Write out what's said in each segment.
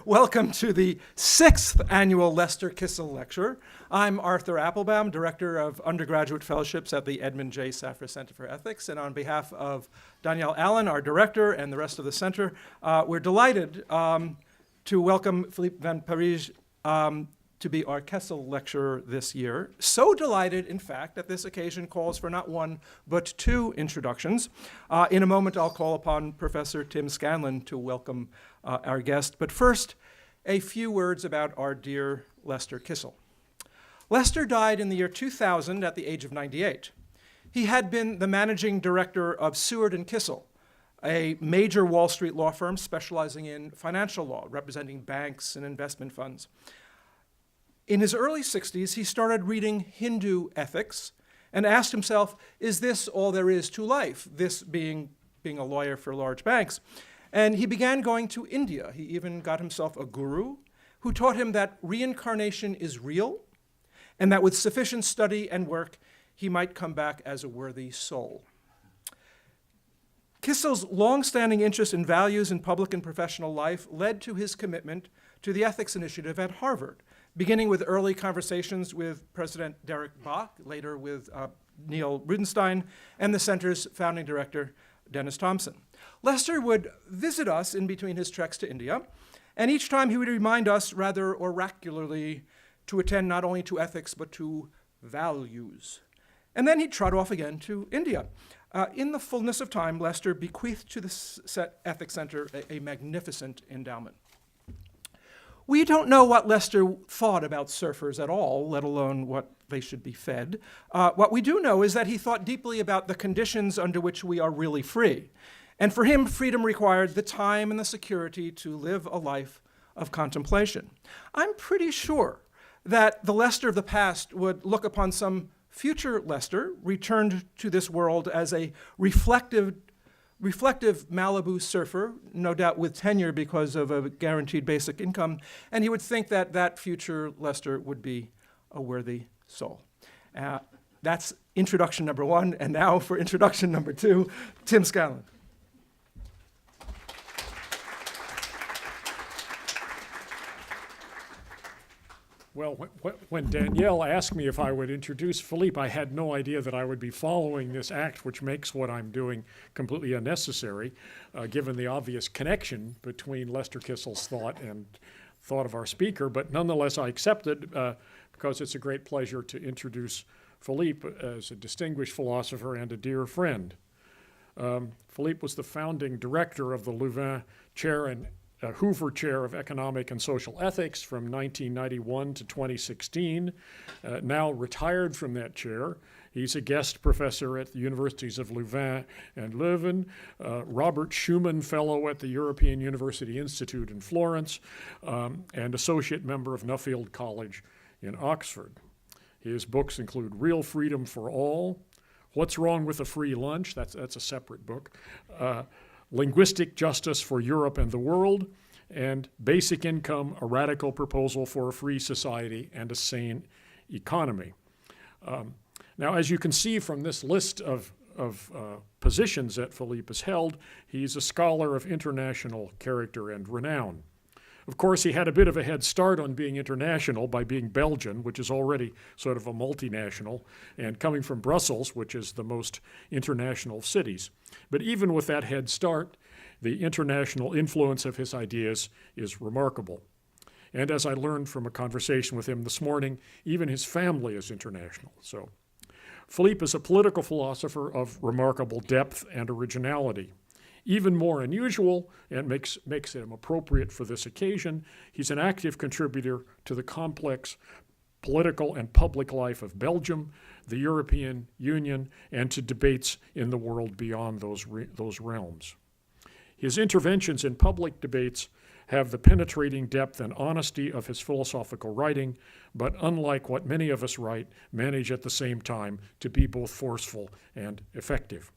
Welcome to the 6th annual Lester Kissel Lecture. I'm Arthur Applebaum, Director of Undergraduate Fellowships at the Edmund J. Safra Center for Ethics. And on behalf of Danielle Allen, our Director, and the rest of the center, we're delighted to welcome Philippe Van Parijs to be our Kissel Lecturer this year. So delighted, in fact, that this occasion calls for not one, but two introductions. In a moment, I'll call upon Professor Tim Scanlon to welcome our guest. But first, a few words about our dear Lester Kissel. Lester died in the year 2000 at the age of 98. He had been the managing director of Seward & Kissel, a major Wall Street law firm specializing in financial law, representing banks and investment funds. In his early 60s, he started reading Hindu ethics and asked himself, is this all there is to life, this being a lawyer for large banks? And he began going to India. He even got himself a guru who taught him that reincarnation is real and that with sufficient study and work, he might come back as a worthy soul. Kissel's long-standing interest in values in public and professional life led to his commitment to the ethics initiative at Harvard, beginning with early conversations with President Derek Bach, later with Neil Rudenstein, and the center's founding director, Dennis Thompson. Lester would visit us in between his treks to India, and each time he would remind us rather oracularly to attend not only to ethics, but to values. And then he'd trot off again to India. In the fullness of time, Lester bequeathed to the Ethics Center a magnificent endowment. We don't know what Lester thought about surfers at all, let alone what they should be fed. What we do know is that he thought deeply about the conditions under which we are really free. And for him, freedom required the time and the security to live a life of contemplation. I'm pretty sure that the Lester of the past would look upon some future Lester returned to this world as a reflective Malibu surfer, no doubt with tenure because of a guaranteed basic income, and he would think that that future Lester would be a worthy soul. That's introduction number one, and now for introduction number two, Tim Scanlon. Well, when Danielle asked me if I would introduce Philippe, I had no idea that I would be following this act, which makes what I'm doing completely unnecessary, given the obvious connection between Lester Kissel's thought and thought of our speaker. But nonetheless, I accepted because it's a great pleasure to introduce Philippe as a distinguished philosopher and a dear friend. Philippe was the founding director of the Louvain Chair and Hoover Chair of Economic and Social Ethics from 1991 to 2016, now retired from that chair. He's a guest professor at the universities of Louvain and Leuven, Robert Schuman Fellow at the European University Institute in Florence, and associate member of Nuffield College in Oxford. His books include Real Freedom for All, What's Wrong with a Free Lunch? That's a separate book. Linguistic Justice for Europe and the World, and Basic Income, a Radical Proposal for a Free Society and a Sane Economy. Now, as you can see from this list of positions that Philippe has held, he's a scholar of international character and renown. Of course, he had a bit of a head start on being international by being Belgian, which is already sort of a multinational, and coming from Brussels, which is the most international of cities. But even with that head start, the international influence of his ideas is remarkable. And as I learned from a conversation with him this morning, even his family is international. So Philippe is a political philosopher of remarkable depth and originality. Even more unusual, and makes him appropriate for this occasion, he's an active contributor to the complex political and public life of Belgium, the European Union, and to debates in the world beyond those realms. His interventions in public debates have the penetrating depth and honesty of his philosophical writing, but unlike what many of us write, manage at the same time to be both forceful and effective.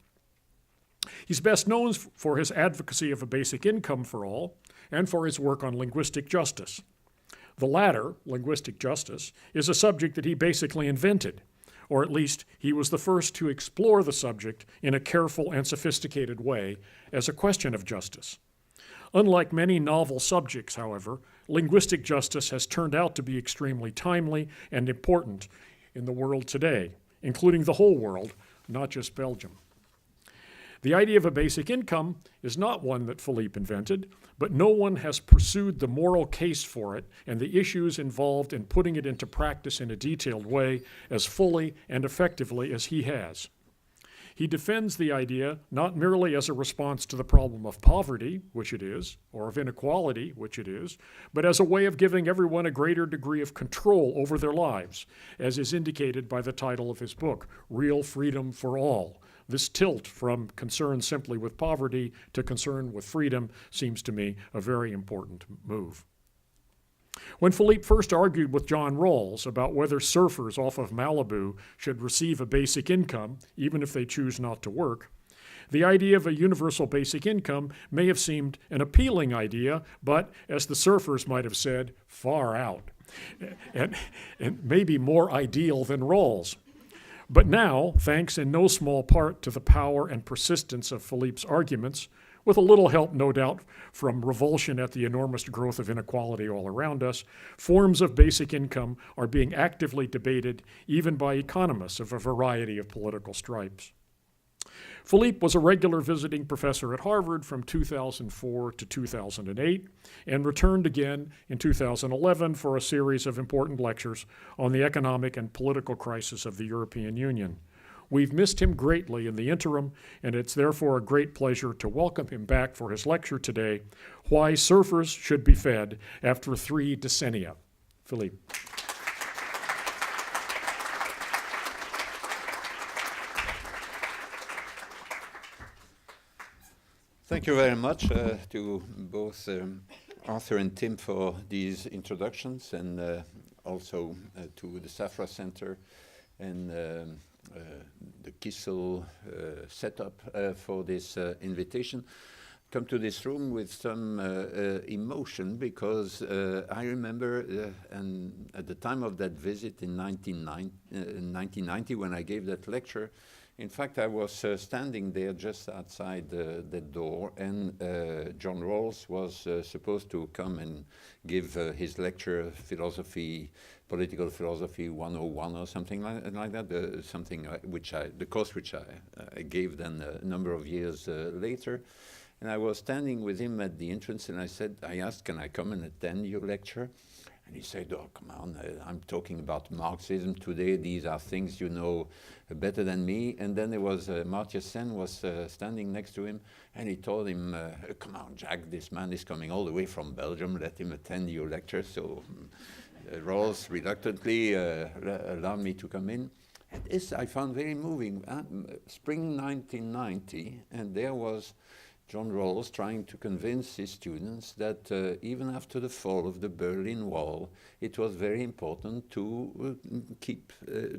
He's best known for his advocacy of a basic income for all and for his work on linguistic justice. The latter, linguistic justice, is a subject that he basically invented, or at least he was the first to explore the subject in a careful and sophisticated way as a question of justice. Unlike many novel subjects, however, linguistic justice has turned out to be extremely timely and important in the world today, including the whole world, not just Belgium. The idea of a basic income is not one that Philippe invented, but no one has pursued the moral case for it and the issues involved in putting it into practice in a detailed way as fully and effectively as he has. He defends the idea not merely as a response to the problem of poverty, which it is, or of inequality, which it is, but as a way of giving everyone a greater degree of control over their lives, as is indicated by the title of his book, Real Freedom for All. This tilt from concern simply with poverty to concern with freedom seems to me a very important move. When Philippe first argued with John Rawls about whether surfers off of Malibu should receive a basic income, even if they choose not to work, the idea of a universal basic income may have seemed an appealing idea, but, as the surfers might have said, far out, and maybe more ideal than Rawls. But now, thanks in no small part to the power and persistence of Philippe's arguments, with a little help, no doubt, from revulsion at the enormous growth of inequality all around us, forms of basic income are being actively debated even by economists of a variety of political stripes. Philippe was a regular visiting professor at Harvard from 2004 to 2008 and returned again in 2011 for a series of important lectures on the economic and political crisis of the European Union. We've missed him greatly in the interim, and it's therefore a great pleasure to welcome him back for his lecture today, Why Surfers Should Be Fed After 3 Decennia. Philippe. Thank you very much to both Arthur and Tim for these introductions, and also to the Safra Center and the Kissel setup for this invitation. Come to this room with some emotion, because I remember and at the time of that visit in 1990 when I gave that lecture, in fact, I was standing there just outside the door, and John Rawls was supposed to come and give his lecture, Political Philosophy 101 or something like that, the course which I gave then a number of years later. And I was standing with him at the entrance, and I asked, can I come and attend your lecture? And he said, oh, come on, I'm talking about Marxism today. These are things you know better than me. And then there was Amartya Sen was standing next to him, and he told him, come on, Jack, this man is coming all the way from Belgium. Let him attend your lecture. So Rawls reluctantly allowed me to come in. And this I found very moving. Spring 1990, and there was John Rawls trying to convince his students that even after the fall of the Berlin Wall, it was very important to keep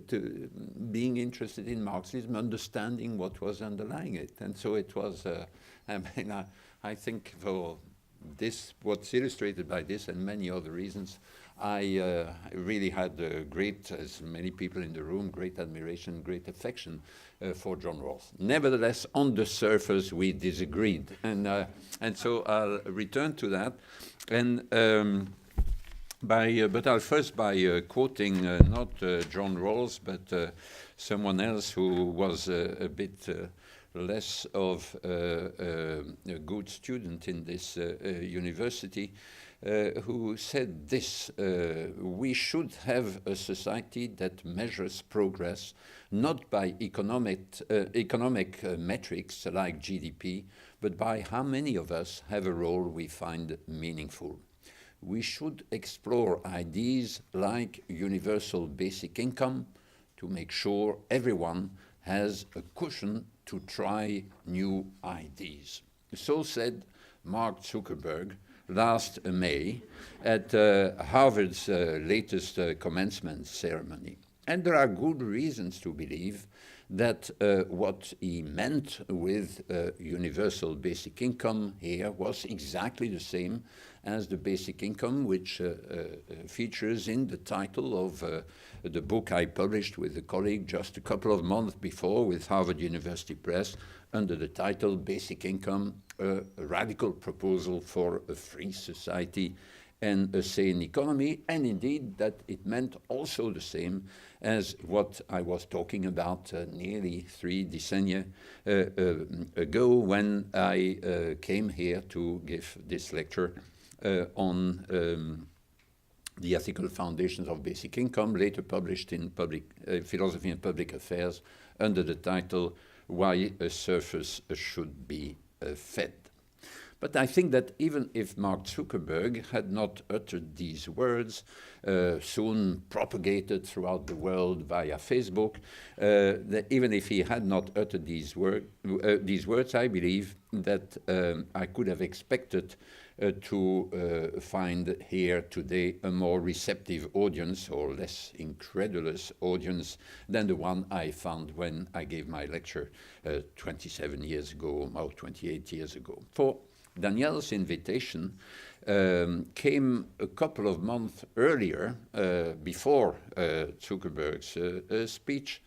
to being interested in Marxism, understanding what was underlying it. And so it was, I think for this, what's illustrated by this and many other reasons, I really had great, as many people in the room, great admiration, great affection for John Rawls. Nevertheless, on the surface, we disagreed. And so I'll return to that. And but I'll first by quoting not John Rawls, but someone else who was a bit less of a good student in this university, who said this: we should have a society that measures progress not by economic metrics like GDP, but by how many of us have a role we find meaningful. We should explore ideas like universal basic income to make sure everyone has a cushion to try new ideas. So said Mark Zuckerberg last May at Harvard's latest commencement ceremony. And there are good reasons to believe that what he meant with universal basic income here was exactly the same as the basic income which features in the title of the book I published with a colleague just a couple of months before with Harvard University Press, under the title Basic Income, a radical proposal for a free society and a sane economy, and indeed that it meant also the same as what I was talking about nearly 3 decennia ago when I came here to give this lecture on the ethical foundations of basic income, later published in Philosophy and Public Affairs under the title Why a Surface Should Be Fed. But I think that even if Mark Zuckerberg had not uttered these words, soon propagated throughout the world via Facebook, that even if he had not uttered these words, I believe that I could have expected to find here today a more receptive audience or less incredulous audience than the one I found when I gave my lecture 27 years ago, or 28 years ago. For Danielle's invitation came a couple of months earlier, before Zuckerberg's speech,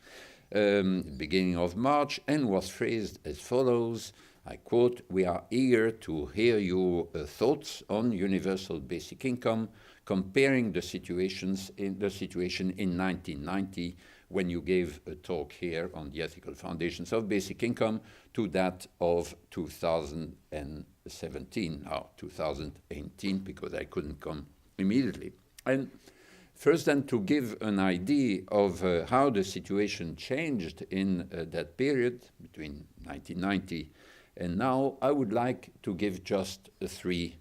beginning of March, and was phrased as follows. I quote, "We are eager to hear your thoughts on universal basic income, comparing the situation in 1990 when you gave a talk here on the ethical foundations of basic income to that of 2017, now 2018, because I couldn't come immediately." And first then to give an idea of how the situation changed in that period between 1990 and now, I would like to give just 3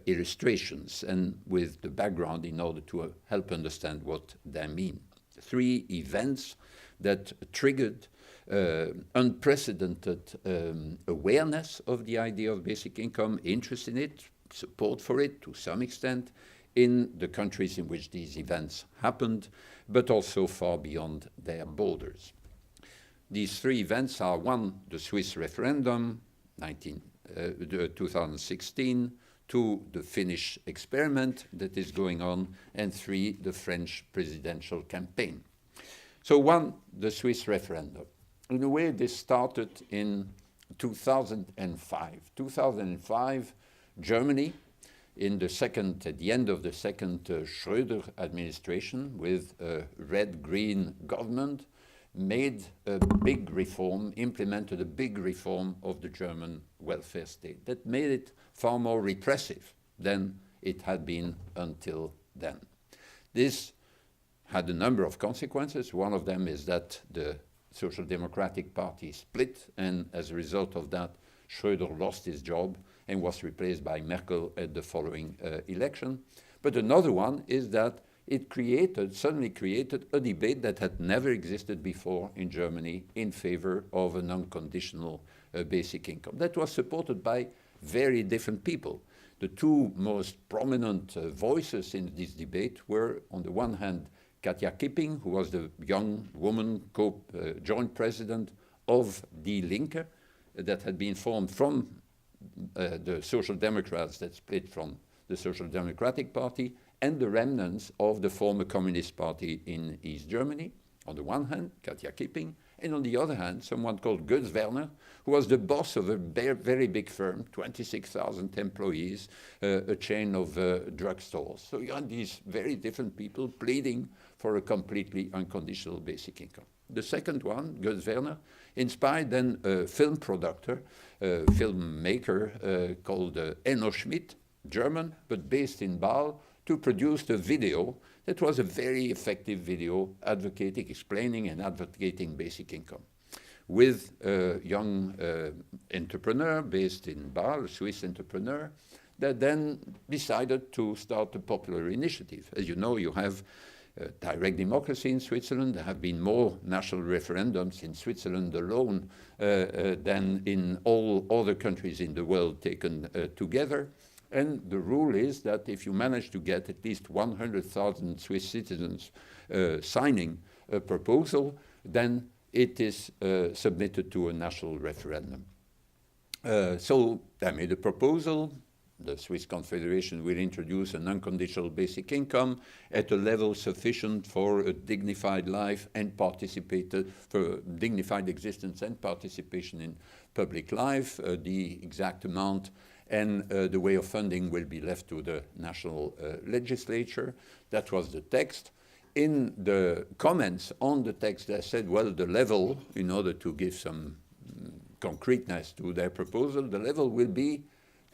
illustrations and with the background in order to help understand what they mean. 3 events that triggered unprecedented awareness of the idea of basic income, interest in it, support for it to some extent in the countries in which these events happened, but also far beyond their borders. These 3 events are 1, the Swiss referendum, 2016, 2, the Finnish experiment that is going on, and 3, the French presidential campaign. So 1, the Swiss referendum. In a way, this started in 2005. 2005, Germany, at the end of the second Schröder administration with a red-green government, made a big reform, implemented a big reform of the German welfare state that made it far more repressive than it had been until then. This had a number of consequences. One of them is that the Social Democratic Party split, and as a result of that, Schröder lost his job and was replaced by Merkel at the following election. But another one is that it suddenly created a debate that had never existed before in Germany in favor of an unconditional basic income. That was supported by very different people. The 2 most prominent voices in this debate were, on the one hand, Katja Kipping, who was the young woman joint president of Die Linke, that had been formed from the Social Democrats that split from the Social Democratic Party, and the remnants of the former Communist Party in East Germany. On the one hand, Katja Kipping, and on the other hand, someone called Götz Werner, who was the boss of a very big firm, 26,000 employees, a chain of drugstores. So you had these very different people pleading for a completely unconditional basic income. The second one, Götz Werner, inspired then a film filmmaker called Enno Schmidt, German, but based in Bâle, to produce a video that was a very effective video explaining and advocating basic income, with a young entrepreneur based in Bâle, a Swiss entrepreneur, that then decided to start a popular initiative. As you know, you have direct democracy in Switzerland. There have been more national referendums in Switzerland alone than in all other countries in the world taken together. And the rule is that if you manage to get at least 100,000 Swiss citizens signing a proposal, then it is submitted to a national referendum. So they made a proposal. the Swiss Confederation will introduce an unconditional basic income at a level sufficient for a dignified life and for dignified existence and participation in public life. The exact amount and the way of funding will be left to the national legislature. That was the text. In the comments on the text, they said, well, the level, in order to give some concreteness to their proposal, the level will be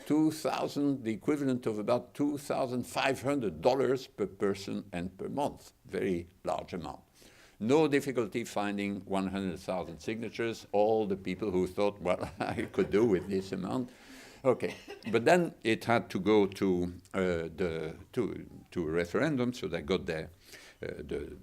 $2,000, the equivalent of about $2,500 per person and per month. Very large amount. No difficulty finding 100,000 signatures. All the people who thought, well, I could do with this amount. Okay, but then it had to go to a referendum, so they got there. The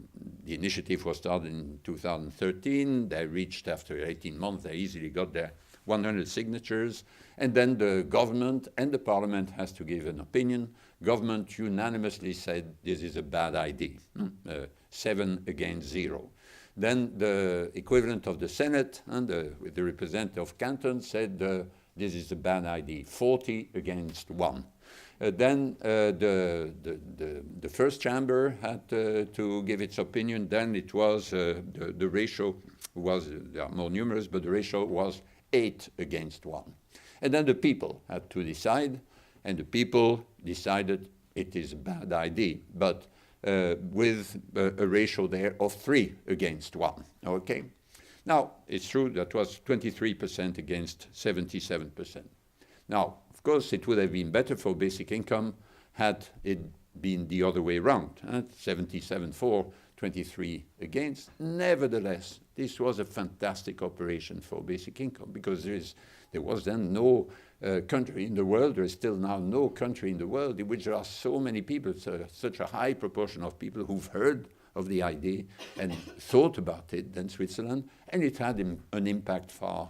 initiative was started in 2013. They reached, after 18 months, they easily got their 100 signatures. And then the government and the parliament has to give an opinion. Government unanimously said this is a bad idea, 7 against 0. Then the equivalent of the Senate and the representative of Canton said this is a bad idea, 40 against 1. Then the first chamber had to give its opinion. Then it was, the ratio was, they are more numerous, but the ratio was 8 against 1. And then the people had to decide, and the people decided it is a bad idea, but with a ratio there of 3 against 1, okay? Now, it's true that was 23% against 77%. Now, of course, it would have been better for basic income had it been the other way around, 77 for, 23 against. Nevertheless, this was a fantastic operation for basic income because there was then no country in the world, there is still now no country in the world in which there are so many people, such a high proportion of people who've heard of the idea and thought about it than Switzerland, and it had an impact far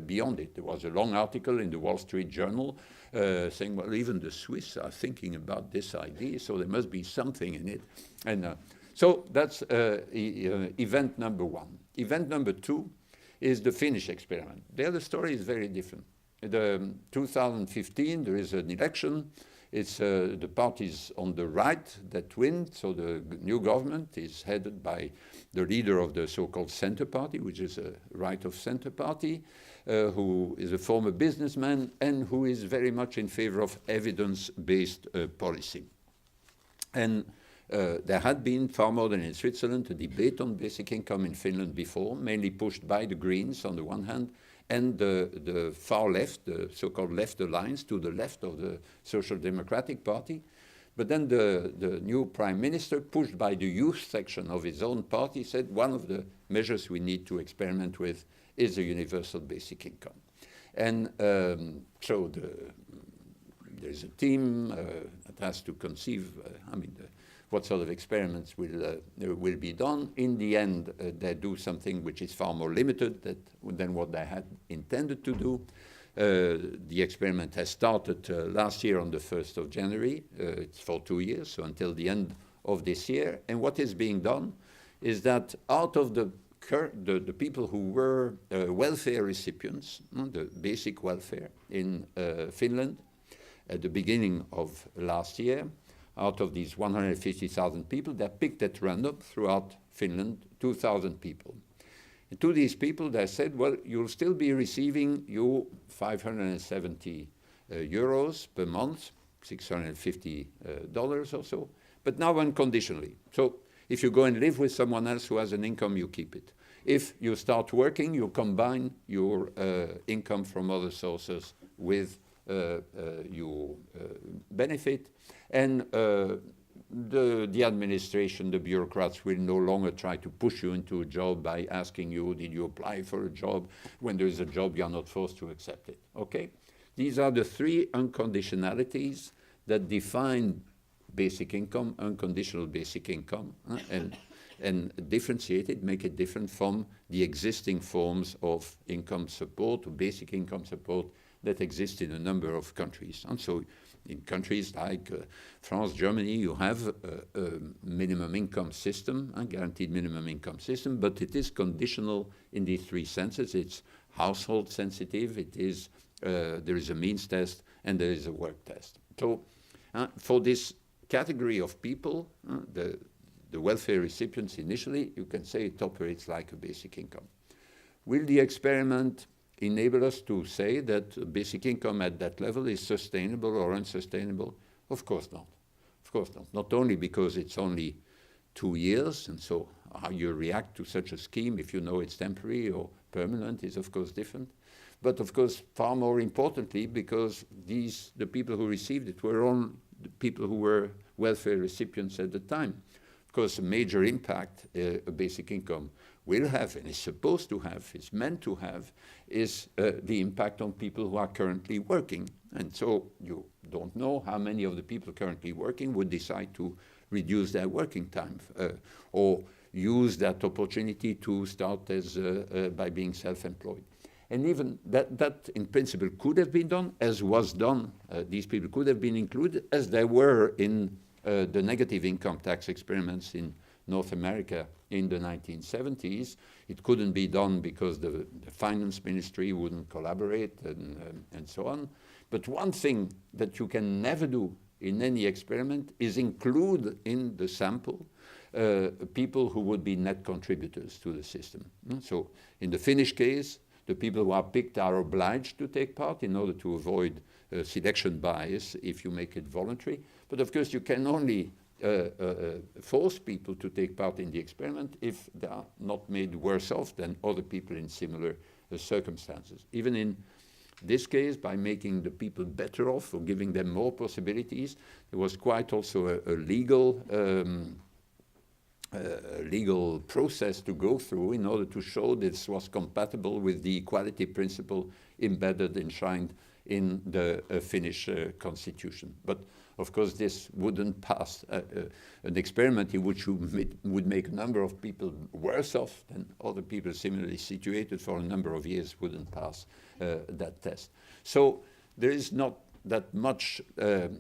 beyond it. There was a long article in the Wall Street Journal saying, well, even the Swiss are thinking about this idea, so there must be something in it. And so that's event number 1. Event number 2 is the Finnish experiment. There the story is very different. In 2015, there is an election. It's the parties on the right that win, so the new government is headed by the leader of the so-called Center Party, which is a right-of-center party, who is a former businessman and who is very much in favor of evidence-based policy. And there had been, far more than in Switzerland, a debate on basic income in Finland before, mainly pushed by the Greens on the one hand, and the far left, the so-called left alliance, to the left of the Social Democratic Party. But then the new prime minister, pushed by the youth section of his own party, said one of the measures we need to experiment with is a universal basic income. And so there's a team that has to conceive, what sort of experiments will be done. In the end, they do something which is far more limited than what they had intended to do. The experiment has started last year on the 1st of January. It's for 2 years, so until the end of this year. And what is being done is that out of the people who were welfare recipients, the basic welfare in Finland at the beginning of last year, out of these 150,000 people, they picked at random throughout Finland 2,000 people. And to these people, they said, well, you'll still be receiving your 570 euros per month, $650 or so, but now unconditionally. So if you go and live with someone else who has an income, you keep it. If you start working, you combine your income from other sources with your benefit, and the administration, the bureaucrats will no longer try to push you into a job by asking you, did you apply for a job? When there is a job, you are not forced to accept it, okay? These are the 3 unconditionalities that define basic income, unconditional basic income, and differentiate it, make it different from the existing forms of income support, or basic income support, that exist in a number of countries. And so in countries like France, Germany, you have a minimum income system, a guaranteed minimum income system, but it is conditional in these 3 senses. It's household sensitive, it is there is a means test, and there is a work test. So for this category of people, the welfare recipients initially, you can say it operates like a basic income. Will the experiment enable us to say that basic income at that level is sustainable or unsustainable? Of course not. Of course not. Not only because it's only 2 years, and so how you react to such a scheme, if you know it's temporary or permanent, is of course different. But of course, far more importantly, because the people who received it were all the people who were welfare recipients at the time. Of course, a major impact a basic income will have, and is supposed to have, is meant to have, is the impact on people who are currently working. And so you don't know how many of the people currently working would decide to reduce their working time or use that opportunity to start as by being self-employed. And even that in principle could have been done, as was done. These people could have been included, as they were in the negative income tax experiments in North America in the 1970s. It couldn't be done because the finance ministry wouldn't collaborate and so on. But one thing that you can never do in any experiment is include in the sample people who would be net contributors to the system. So in the Finnish case, the people who are picked are obliged to take part in order to avoid selection bias if you make it voluntary. But of course, you can only force people to take part in the experiment if they are not made worse off than other people in similar circumstances. Even in this case, by making the people better off or giving them more possibilities, there was quite also a legal process to go through in order to show this was compatible with the equality principle embedded, enshrined in the Finnish constitution. But of course, this wouldn't pass. An experiment in which you would make a number of people worse off than other people similarly situated for a number of years wouldn't pass that test. So there is not that much.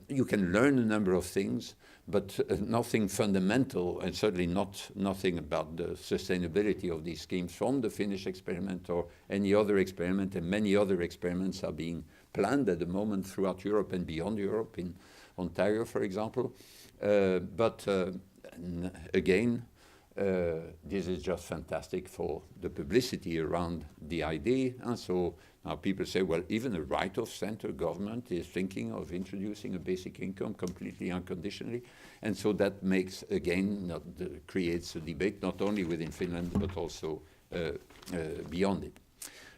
You can learn a number of things, but nothing fundamental, and certainly nothing about the sustainability of these schemes from the Finnish experiment or any other experiment, and many other experiments are being planned at the moment throughout Europe and beyond Europe, in Ontario, for example. But again, this is just fantastic for the publicity around the idea. And so now people say, well, even a right-of center government is thinking of introducing a basic income completely unconditionally. And so that makes, again, creates a debate not only within Finland, but also beyond it.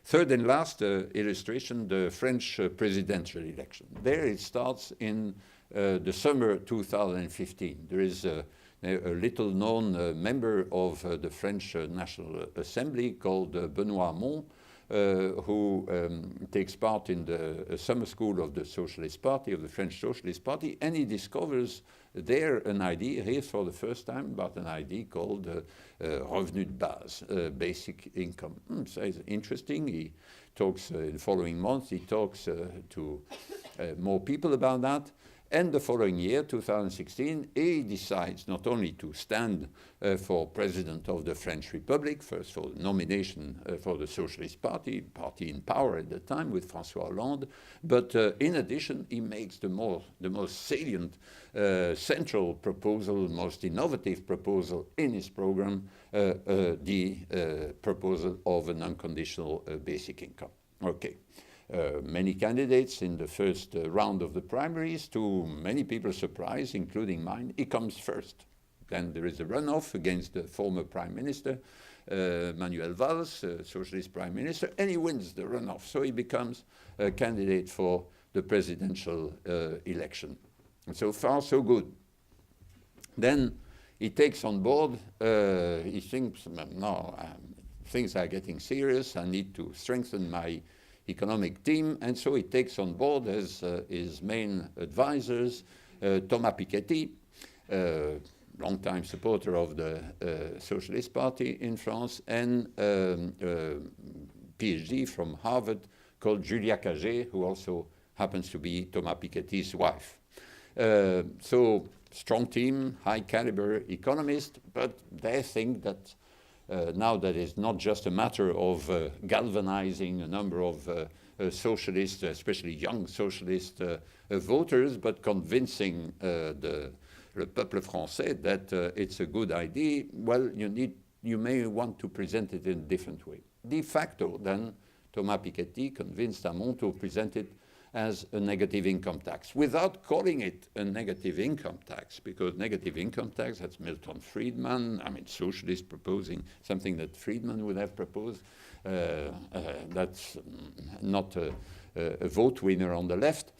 Third and last illustration, the French presidential election. There it starts in the summer 2015. There is a little-known member of the French National Assembly called Benoît Hamon, who takes part in the summer school of the Socialist Party, of the French Socialist Party, and he discovers there an idea, here for the first time, about an idea called revenu de base, basic income. So it's interesting. He talks, in the following months, he talks to more people about that. And the following year, 2016, he decides not only to stand for president of the French Republic, first for the nomination for the Socialist Party, party in power at the time with François Hollande, but in addition, he makes the most salient, central proposal, most innovative proposal in his program, the proposal of an unconditional basic income. Okay. Many candidates in the first round of the primaries. To many people's surprise, including mine, he comes first. Then there is a runoff against the former Prime Minister, Manuel Valls, Socialist Prime Minister, and he wins the runoff. So he becomes a candidate for the presidential election. And so far, so good. Then he takes on board, he thinks, no, things are getting serious, I need to strengthen my economic team, and so he takes on board as his main advisors Thomas Piketty, longtime supporter of the Socialist Party in France, and PhD from Harvard called Julia Cagé, who also happens to be Thomas Piketty's wife. So strong team, high caliber economist, but they think that now that it's not just a matter of galvanizing a number of socialist, especially young socialist voters, but convincing le peuple français that it's a good idea, well, you may want to present it in a different way. De facto, then, Thomas Piketty convinced Hamon to present it as a negative income tax, without calling it a negative income tax, because negative income tax, that's Milton Friedman, I mean, socialists proposing something that Friedman would have proposed. That's not a vote winner on the left.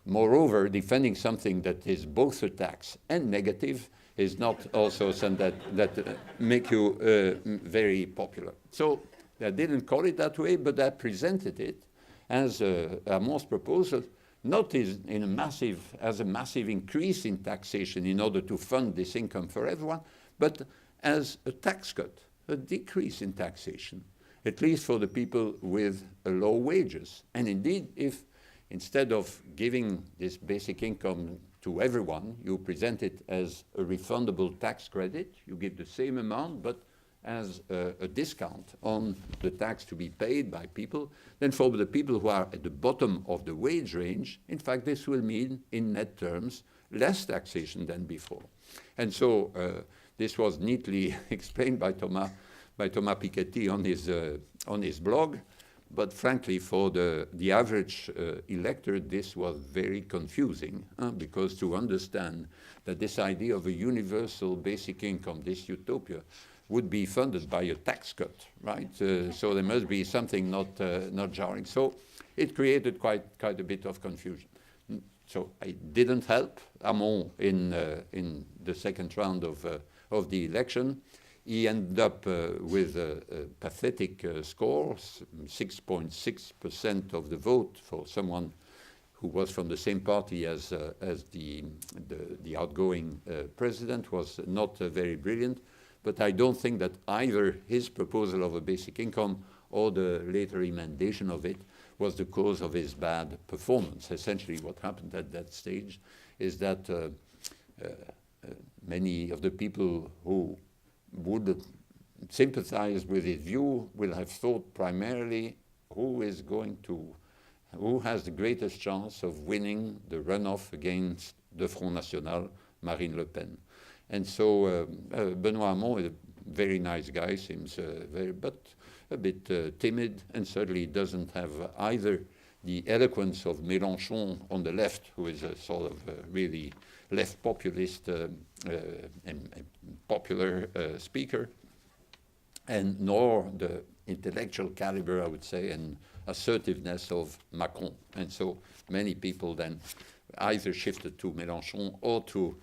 Moreover, defending something that is both a tax and negative is not also something that make you very popular. So I didn't call it that way, but I presented it as Hamon's proposal, not as a massive increase in taxation in order to fund this income for everyone, but as a tax cut, a decrease in taxation, at least for the people with low wages. And indeed, if instead of giving this basic income to everyone, you present it as a refundable tax credit, you give the same amount, but as a discount on the tax to be paid by people, then for the people who are at the bottom of the wage range, in fact, this will mean, in net terms, less taxation than before. And so this was neatly explained by Thomas Piketty on his blog. But frankly, for the average elector, this was very confusing, because to understand that this idea of a universal basic income, this utopia, would be funded by a tax cut, right? So there must be something not jarring. So it created quite a bit of confusion. So I didn't help Hamon in the second round of the election. He ended up with a pathetic score, 6.6% of the vote for someone who was from the same party as the outgoing president, was not very brilliant. But I don't think that either his proposal of a basic income or the later emendation of it was the cause of his bad performance. Essentially, what happened at that stage is that many of the people who would sympathize with his view will have thought primarily who has the greatest chance of winning the runoff against the Front National, Marine Le Pen. And so Benoît Hamon is a very nice guy, seems but a bit timid, and certainly doesn't have either the eloquence of Mélenchon on the left, who is a sort of really left populist and popular speaker, and nor the intellectual caliber, I would say, and assertiveness of Macron. And so many people then either shifted to Mélenchon or to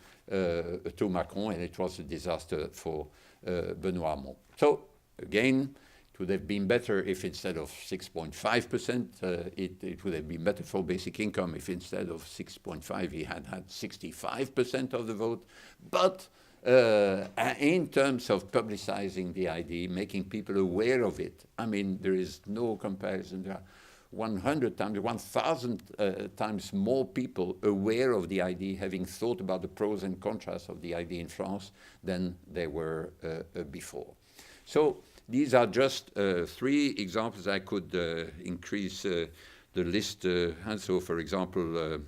Macron, and it was a disaster for Benoît Hamon. So again, it would have been better if instead of 6.5%, it would have been better for basic income if instead of 6.5 he had 65% of the vote. But in terms of publicizing the idea, making people aware of it, I mean, there is no comparison. There are 100 times, 1,000 times more people aware of the idea, having thought about the pros and contras of the idea in France than there were before. So these are just 3 examples. I could increase the list. And so, for example,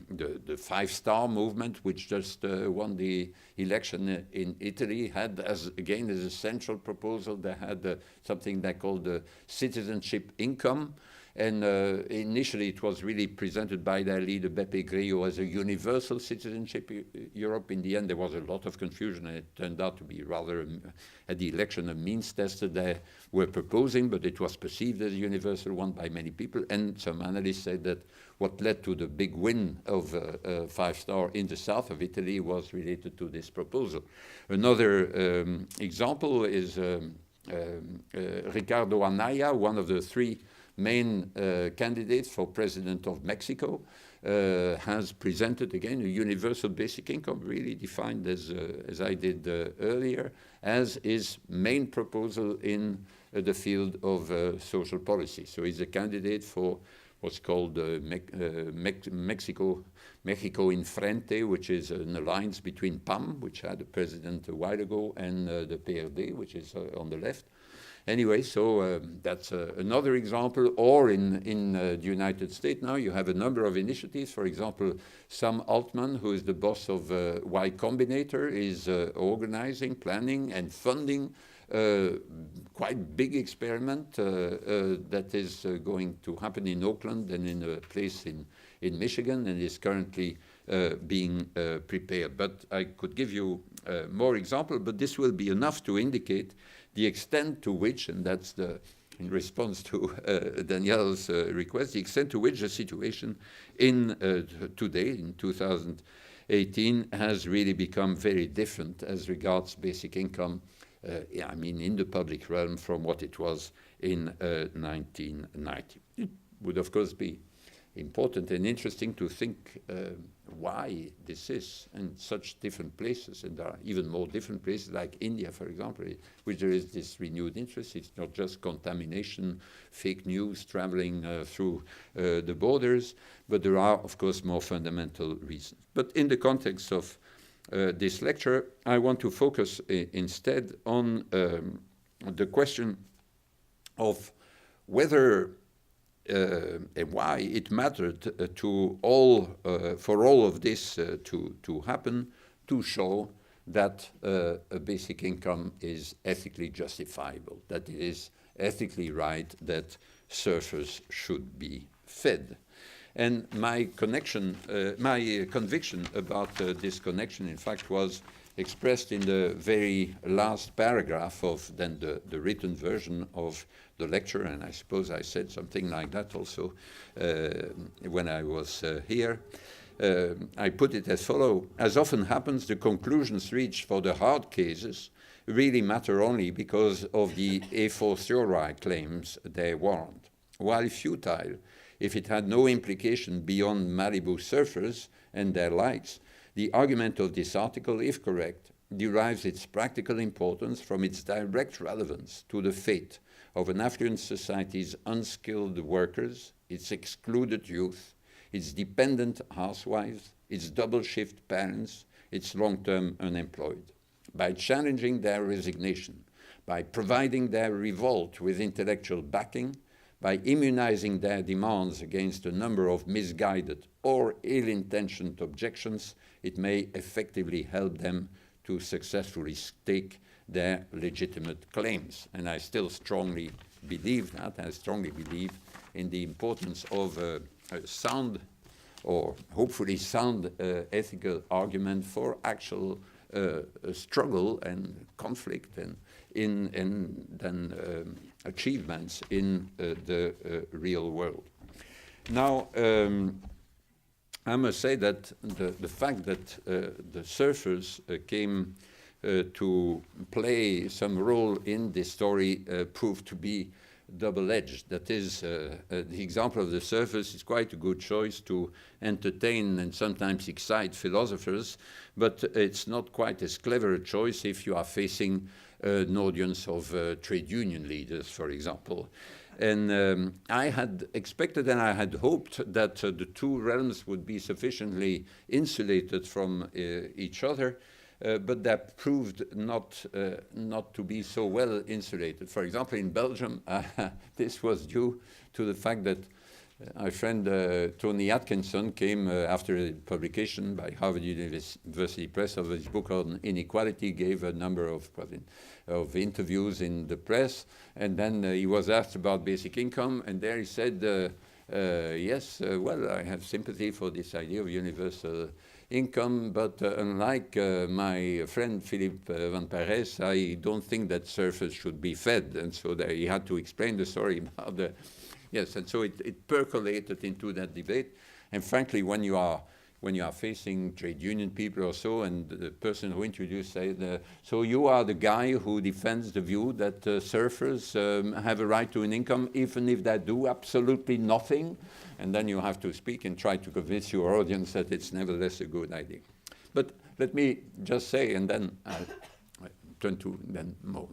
the 5-star movement, which just won the election in Italy, had as a central proposal, they had something they called the citizenship income. And initially it was really presented by their leader, Beppe Grillo, as a universal citizenship Europe. In the end, there was a lot of confusion, and it turned out to be rather, at the election, a means test that they were proposing, but it was perceived as a universal one by many people. And some analysts said that what led to the big win of 5-star in the south of Italy was related to this proposal. Another example is Ricardo Anaya, one of the 3 main candidates for president of Mexico, has presented again a universal basic income, really defined as I did earlier, as his main proposal in the field of social policy. So he's a candidate for what's called Mexico in Frente, which is an alliance between PAM, which had a president a while ago, and the PRD, which is on the left. Anyway, so that's another example. Or in the United States now, you have a number of initiatives. For example, Sam Altman, who is the boss of Y Combinator, is organizing, planning, and funding quite big experiment that is going to happen in Oakland and in a place in Michigan, and is currently being prepared. But I could give you more examples, but this will be enough to indicate the extent to which, and that's in response to Danielle's request, the extent to which the situation in today, in 2018, has really become very different as regards basic income, I mean, in the public realm from what it was in 1990. It would, of course, be important and interesting to think why this is in such different places, and there are even more different places like India, for example, which there is this renewed interest. It's not just contamination, fake news traveling through the borders, but there are, of course, more fundamental reasons. But in the context of this lecture, I want to focus instead on the question of whether and why it mattered for all of this to happen, to show that a basic income is ethically justifiable, that it is ethically right that surfers should be fed. And my conviction about this connection, in fact, was expressed in the very last paragraph of then the written version of the lecture, and I suppose I said something like that also when I was here. I put it as follows: as often happens, the conclusions reached for the hard cases really matter only because of the a fortiori claims they warrant. While futile, if it had no implication beyond Malibu surfers and their likes, the argument of this article, if correct, derives its practical importance from its direct relevance to the fate of an affluent society's unskilled workers, its excluded youth, its dependent housewives, its double-shift parents, its long-term unemployed. By challenging their resignation, by providing their revolt with intellectual backing, by immunizing their demands against a number of misguided or ill-intentioned objections, it may effectively help them to successfully stake their legitimate claims. And I still strongly believe that. I strongly believe in the importance of a sound, or hopefully sound, ethical argument for actual struggle and conflict and achievements in the real world. Now, I must say that the fact that the surfers came to play some role in this story proved to be double-edged. That is, the example of the surfers is quite a good choice to entertain and sometimes excite philosophers, but it's not quite as clever a choice if you are facing an audience of trade union leaders, for example. And I had expected and I had hoped that the two realms would be sufficiently insulated from each other, but that proved not to be so well insulated. For example, in Belgium, this was due to the fact that our friend Tony Atkinson came after a publication by Harvard University Press of his book on inequality, gave a number of interviews in the press, and then he was asked about basic income, and there he said, yes, well, I have sympathy for this idea of universal income, but unlike my friend Philippe Van Parijs, I don't think that surfers should be fed. And so there he had to explain the story about the, yes, and so it percolated into that debate. And frankly, when you are facing trade union people or so, and the person who introduced said, so you are the guy who defends the view that surfers have a right to an income even if they do absolutely nothing, and then you have to speak and try to convince your audience that it's nevertheless a good idea. But let me just say, and then I'll turn to then more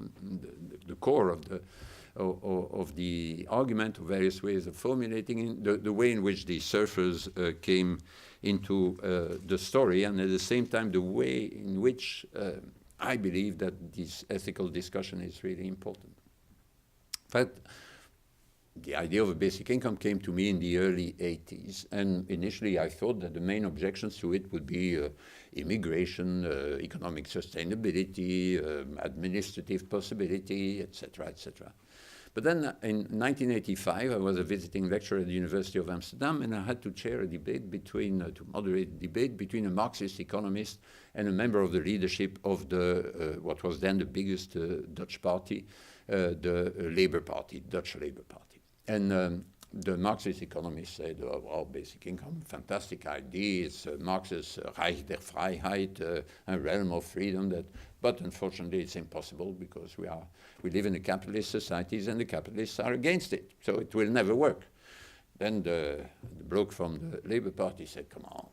the core of the argument, of various ways of formulating it, the way in which the surfers came into the story, and at the same time the way in which I believe that this ethical discussion is really important. In fact, the idea of a basic income came to me in the early 80s. And initially I thought that the main objections to it would be immigration, economic sustainability, administrative possibility, etc., etc. But then in 1985, I was a visiting lecturer at the University of Amsterdam, and I had to chair a debate to moderate a debate between a Marxist economist and a member of the leadership of what was then the biggest Dutch party, the Labour Party, Dutch Labour Party. And the Marxist economist said, well, basic income, fantastic idea, it's Marx's Reich der Freiheit, a realm of freedom, but unfortunately it's impossible because we live in a capitalist societies and the capitalists are against it, so it will never work. Then the bloke from the Labour Party said, come on.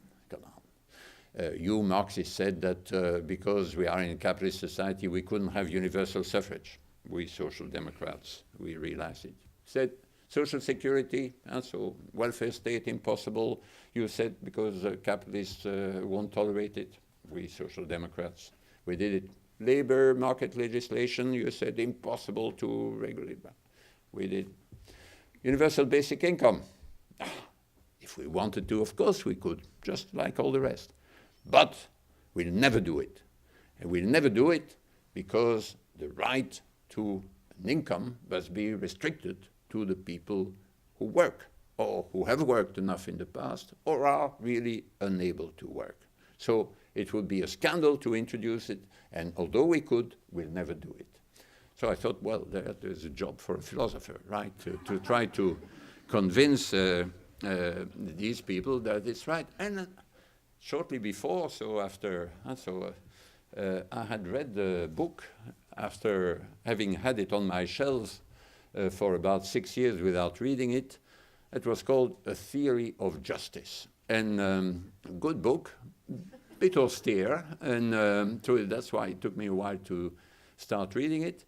You Marxists said that because we are in a capitalist society, we couldn't have universal suffrage. We Social Democrats, we realized it. Said, social security, and so welfare state impossible. You said because capitalists won't tolerate it. We Social Democrats, we did it. Labor market legislation, you said impossible to regulate. We did. Universal basic income. If we wanted to, of course we could, just like all the rest. But we'll never do it. And we'll never do it because the right to an income must be restricted to the people who work or who have worked enough in the past or are really unable to work. So it would be a scandal to introduce it, and although we could, we'll never do it. So I thought, well, there's a job for a philosopher, right, to try to convince these people that it's right. And shortly before, I had read the book after having had it on my shelves for about 6 years without reading it. It was called A Theory of Justice. And a good book, bit austere, and so that's why it took me a while to start reading it.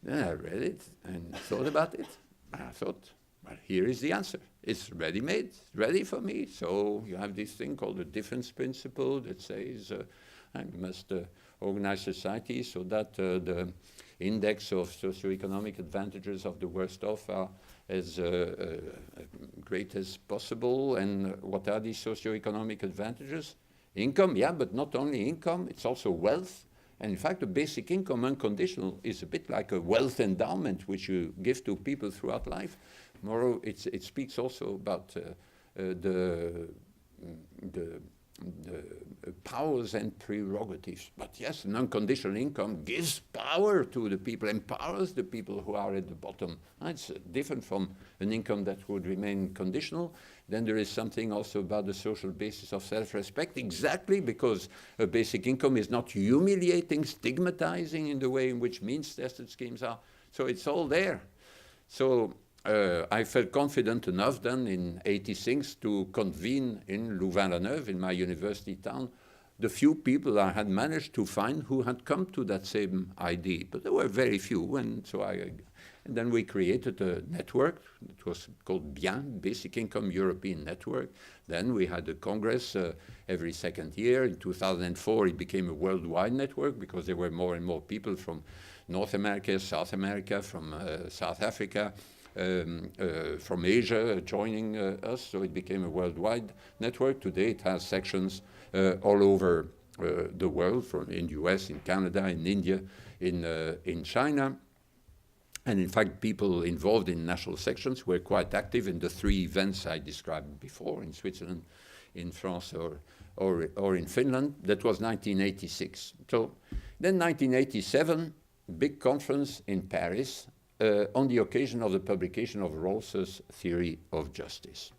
Then I read it and thought about it. And I thought, well, here is the answer. It's ready-made, ready for me. So you have this thing called the difference principle that says you must organize society so that the index of socioeconomic advantages of the worst off are as great as possible. And what are these socioeconomic advantages? Income, yeah, but not only income, it's also wealth. And in fact, the basic income unconditional is a bit like a wealth endowment which you give to people throughout life. Moreover, it speaks also about the powers and prerogatives. But yes, an unconditional income gives power to the people, empowers the people who are at the bottom. It's different from an income that would remain conditional. Then there is something also about the social basis of self-respect, exactly because a basic income is not humiliating, stigmatizing in the way in which means-tested schemes are. So it's all there. So I felt confident enough then in 86 to convene in Louvain-la-Neuve, in my university town, the few people I had managed to find who had come to that same idea. But there were very few, and so and then we created a network. It was called BIEN, Basic Income European Network. Then we had a congress every second year. In 2004, it became a worldwide network because there were more and more people from North America, South America, from South Africa, from Asia joining us, so it became a worldwide network. Today it has sections all over the world, in the US, in Canada, in India, in China. And in fact, people involved in national sections were quite active in the 3 events I described before, in Switzerland, in France, or in Finland. That was 1986. So then 1987, big conference in Paris, on the occasion of the publication of Rawls's Theory of Justice.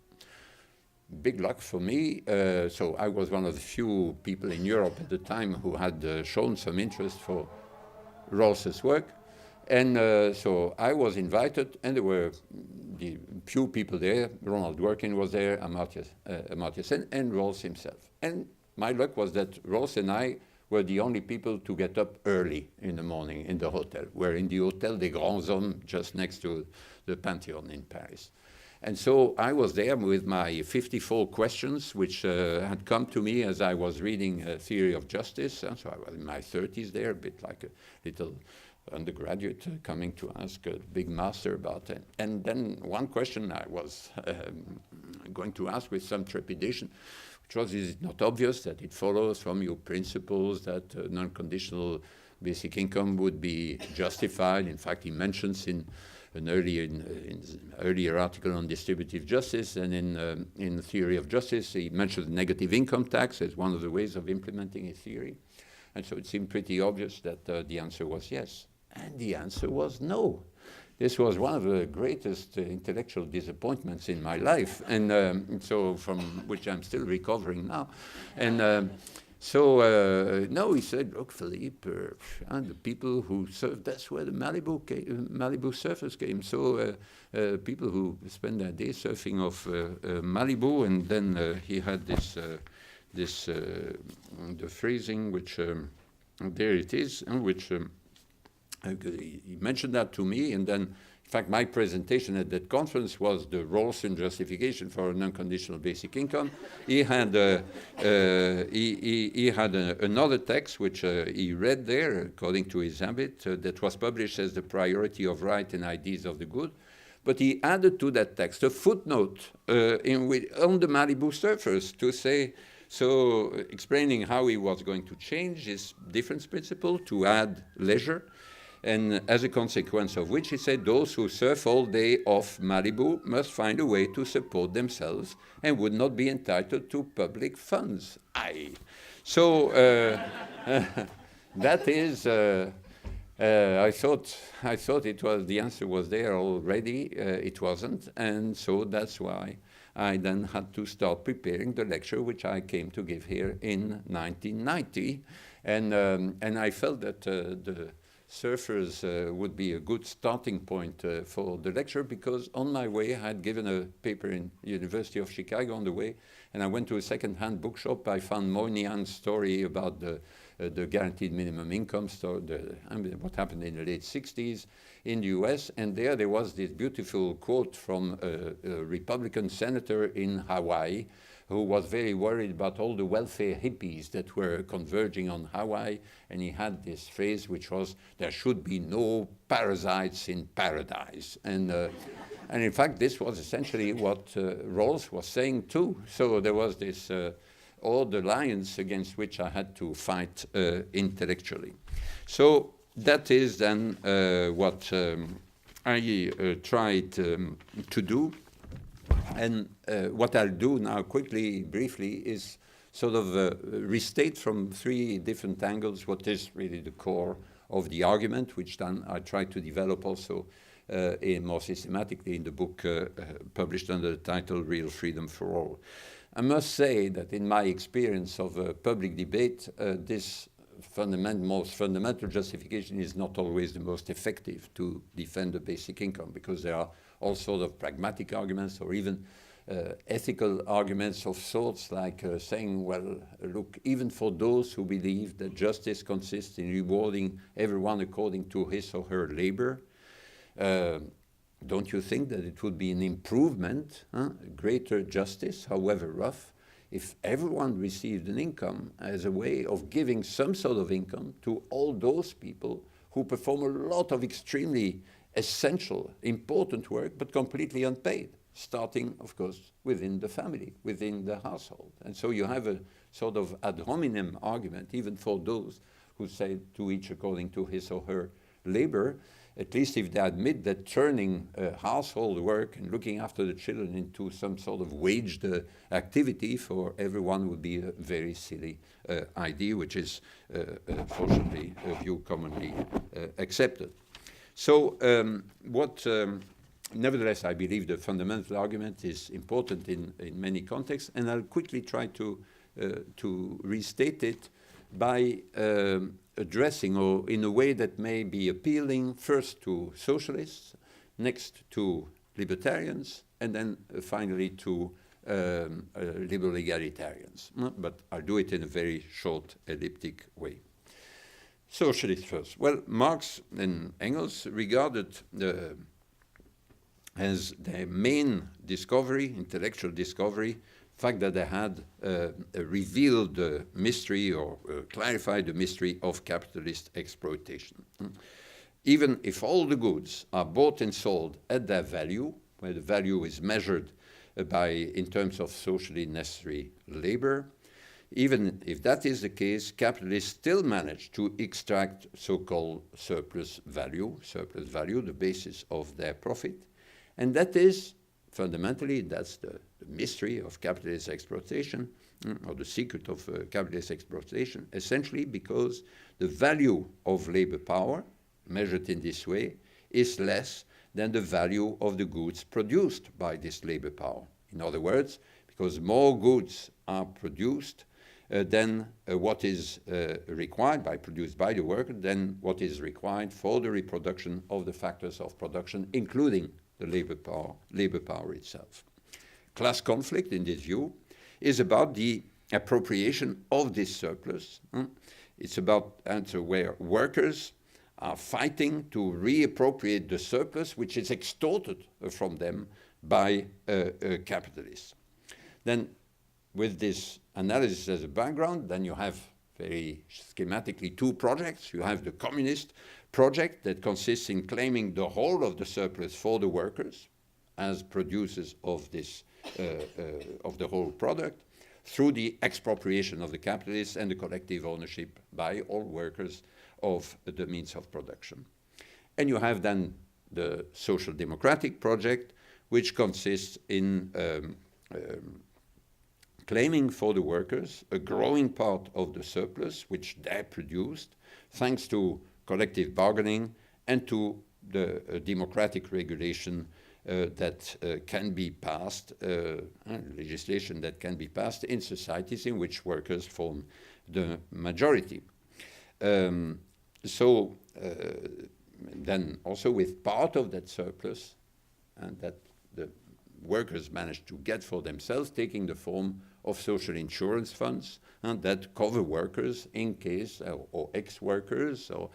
Big luck for me. So I was one of the few people in Europe at the time who had shown some interest for Rawls's work. And so I was invited, and there were the few people there. Ronald Dworkin was there, Amartya Sen, and Rawls himself. And my luck was that Rawls and I were the only people to get up early in the morning in the hotel. We're in the Hôtel des Grands Hommes, just next to the Pantheon in Paris. And so I was there with my 54 questions, which had come to me as I was reading Theory of Justice. And so I was in my 30s there, a bit like a little undergraduate coming to ask a big master about it. And then one question I was going to ask with some trepidation, which was, is it not obvious that it follows from your principles that non-conditional basic income would be justified? In fact, he mentions in an earlier article on distributive justice and in Theory of Justice, he mentions negative income tax as one of the ways of implementing his theory. And so it seemed pretty obvious that the answer was yes. And the answer was no. This was one of the greatest intellectual disappointments in my life, and so from which I'm still recovering now. And no, he said, look, Philippe, the people who surf, that's where the Malibu surfers came. So people who spend their day surfing off Malibu, and then he had the phrasing, which, there it is, which he mentioned that to me, and then, in fact, my presentation at that conference was the Rawls justification for an unconditional basic income. He had another text which he read there, according to his habit, that was published as the priority of right and ideas of the good. But he added to that text a footnote on the Malibu surfers to say, so explaining how he was going to change his difference principle to add leisure. And as a consequence of which, he said, those who surf all day off Malibu must find a way to support themselves and would not be entitled to public funds. So that is, I thought it was, the answer was there already. It wasn't. And so that's why I then had to start preparing the lecture, which I came to give here in 1990. And I felt that the surfers would be a good starting point for the lecture, because on my way I had given a paper in University of Chicago on the way, and I went to a second-hand bookshop. I found Moynihan's story about the guaranteed minimum income, what happened in the late 60s in the US, and there was this beautiful quote from a Republican senator in Hawaii, who was very worried about all the welfare hippies that were converging on Hawaii. And he had this phrase, which was, there should be no parasites in paradise. And in fact, this was essentially what Rawls was saying too. So there was this odd alliance against which I had to fight intellectually. So that is then what I tried to do. And what I'll do now quickly, briefly, is sort of restate from three different angles what is really the core of the argument, which then I try to develop also more systematically in the book published under the title Real Freedom for All. I must say that in my experience of public debate, this most fundamental justification is not always the most effective to defend the basic income, because there are all sorts of pragmatic arguments or even ethical arguments of sorts, like saying, well, look, even for those who believe that justice consists in rewarding everyone according to his or her labor, don't you think that it would be an improvement, greater justice, however rough, if everyone received an income as a way of giving some sort of income to all those people who perform a lot of extremely essential, important work, but completely unpaid, starting, of course, within the family, within the household. And so you have a sort of ad hominem argument, even for those who say to each according to his or her labor, at least if they admit that turning household work and looking after the children into some sort of waged activity for everyone would be a very silly idea, which is fortunately a view commonly accepted. So nevertheless, I believe the fundamental argument is important in many contexts, and I'll quickly try to restate it by addressing, or in a way that may be appealing, first to socialists, next to libertarians, and then finally to liberal egalitarians. But I'll do it in a very short, elliptic way. Socialists first. Well, Marx and Engels regarded as their main discovery, intellectual discovery, the fact that they had revealed the mystery or clarified the mystery of capitalist exploitation. even if all the goods are bought and sold at their value, where the value is measured in terms of socially necessary labor, even if that is the case, capitalists still manage to extract so-called surplus value, the basis of their profit. And that is, fundamentally, that's the mystery of capitalist exploitation, or the secret of capitalist exploitation, essentially because the value of labor power, measured in this way, is less than the value of the goods produced by this labor power. In other words, because more goods are produced than what is produced by the worker, than what is required for the reproduction of the factors of production, including the labor power itself. Class conflict, in this view, is about the appropriation of this surplus. It's about where workers are fighting to reappropriate the surplus which is extorted from them by capitalists. Then, with this analysis as a background, then you have very schematically two projects. You have the communist project that consists in claiming the whole of the surplus for the workers as producers of this of the whole product through the expropriation of the capitalists and the collective ownership by all workers of the means of production. And you have then the social democratic project, which consists in claiming for the workers a growing part of the surplus which they produced thanks to collective bargaining and to the democratic regulation that can be passed, legislation that can be passed in societies in which workers form the majority. Then also with part of that surplus and that the workers managed to get for themselves, taking the form of social insurance funds and that cover workers in case, or ex-workers, or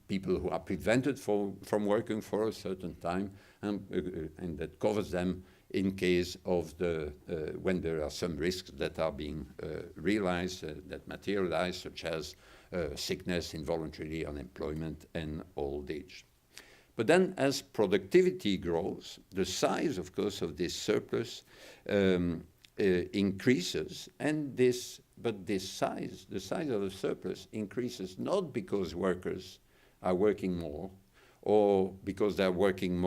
people who are prevented from working for a certain time, and that covers them in case of when there are some risks that are being realized, that materialize, such as sickness, involuntary unemployment, and old age. But then as productivity grows, the size, of course, of this surplus increases, and the size of the surplus increases not because workers are working more or because they're working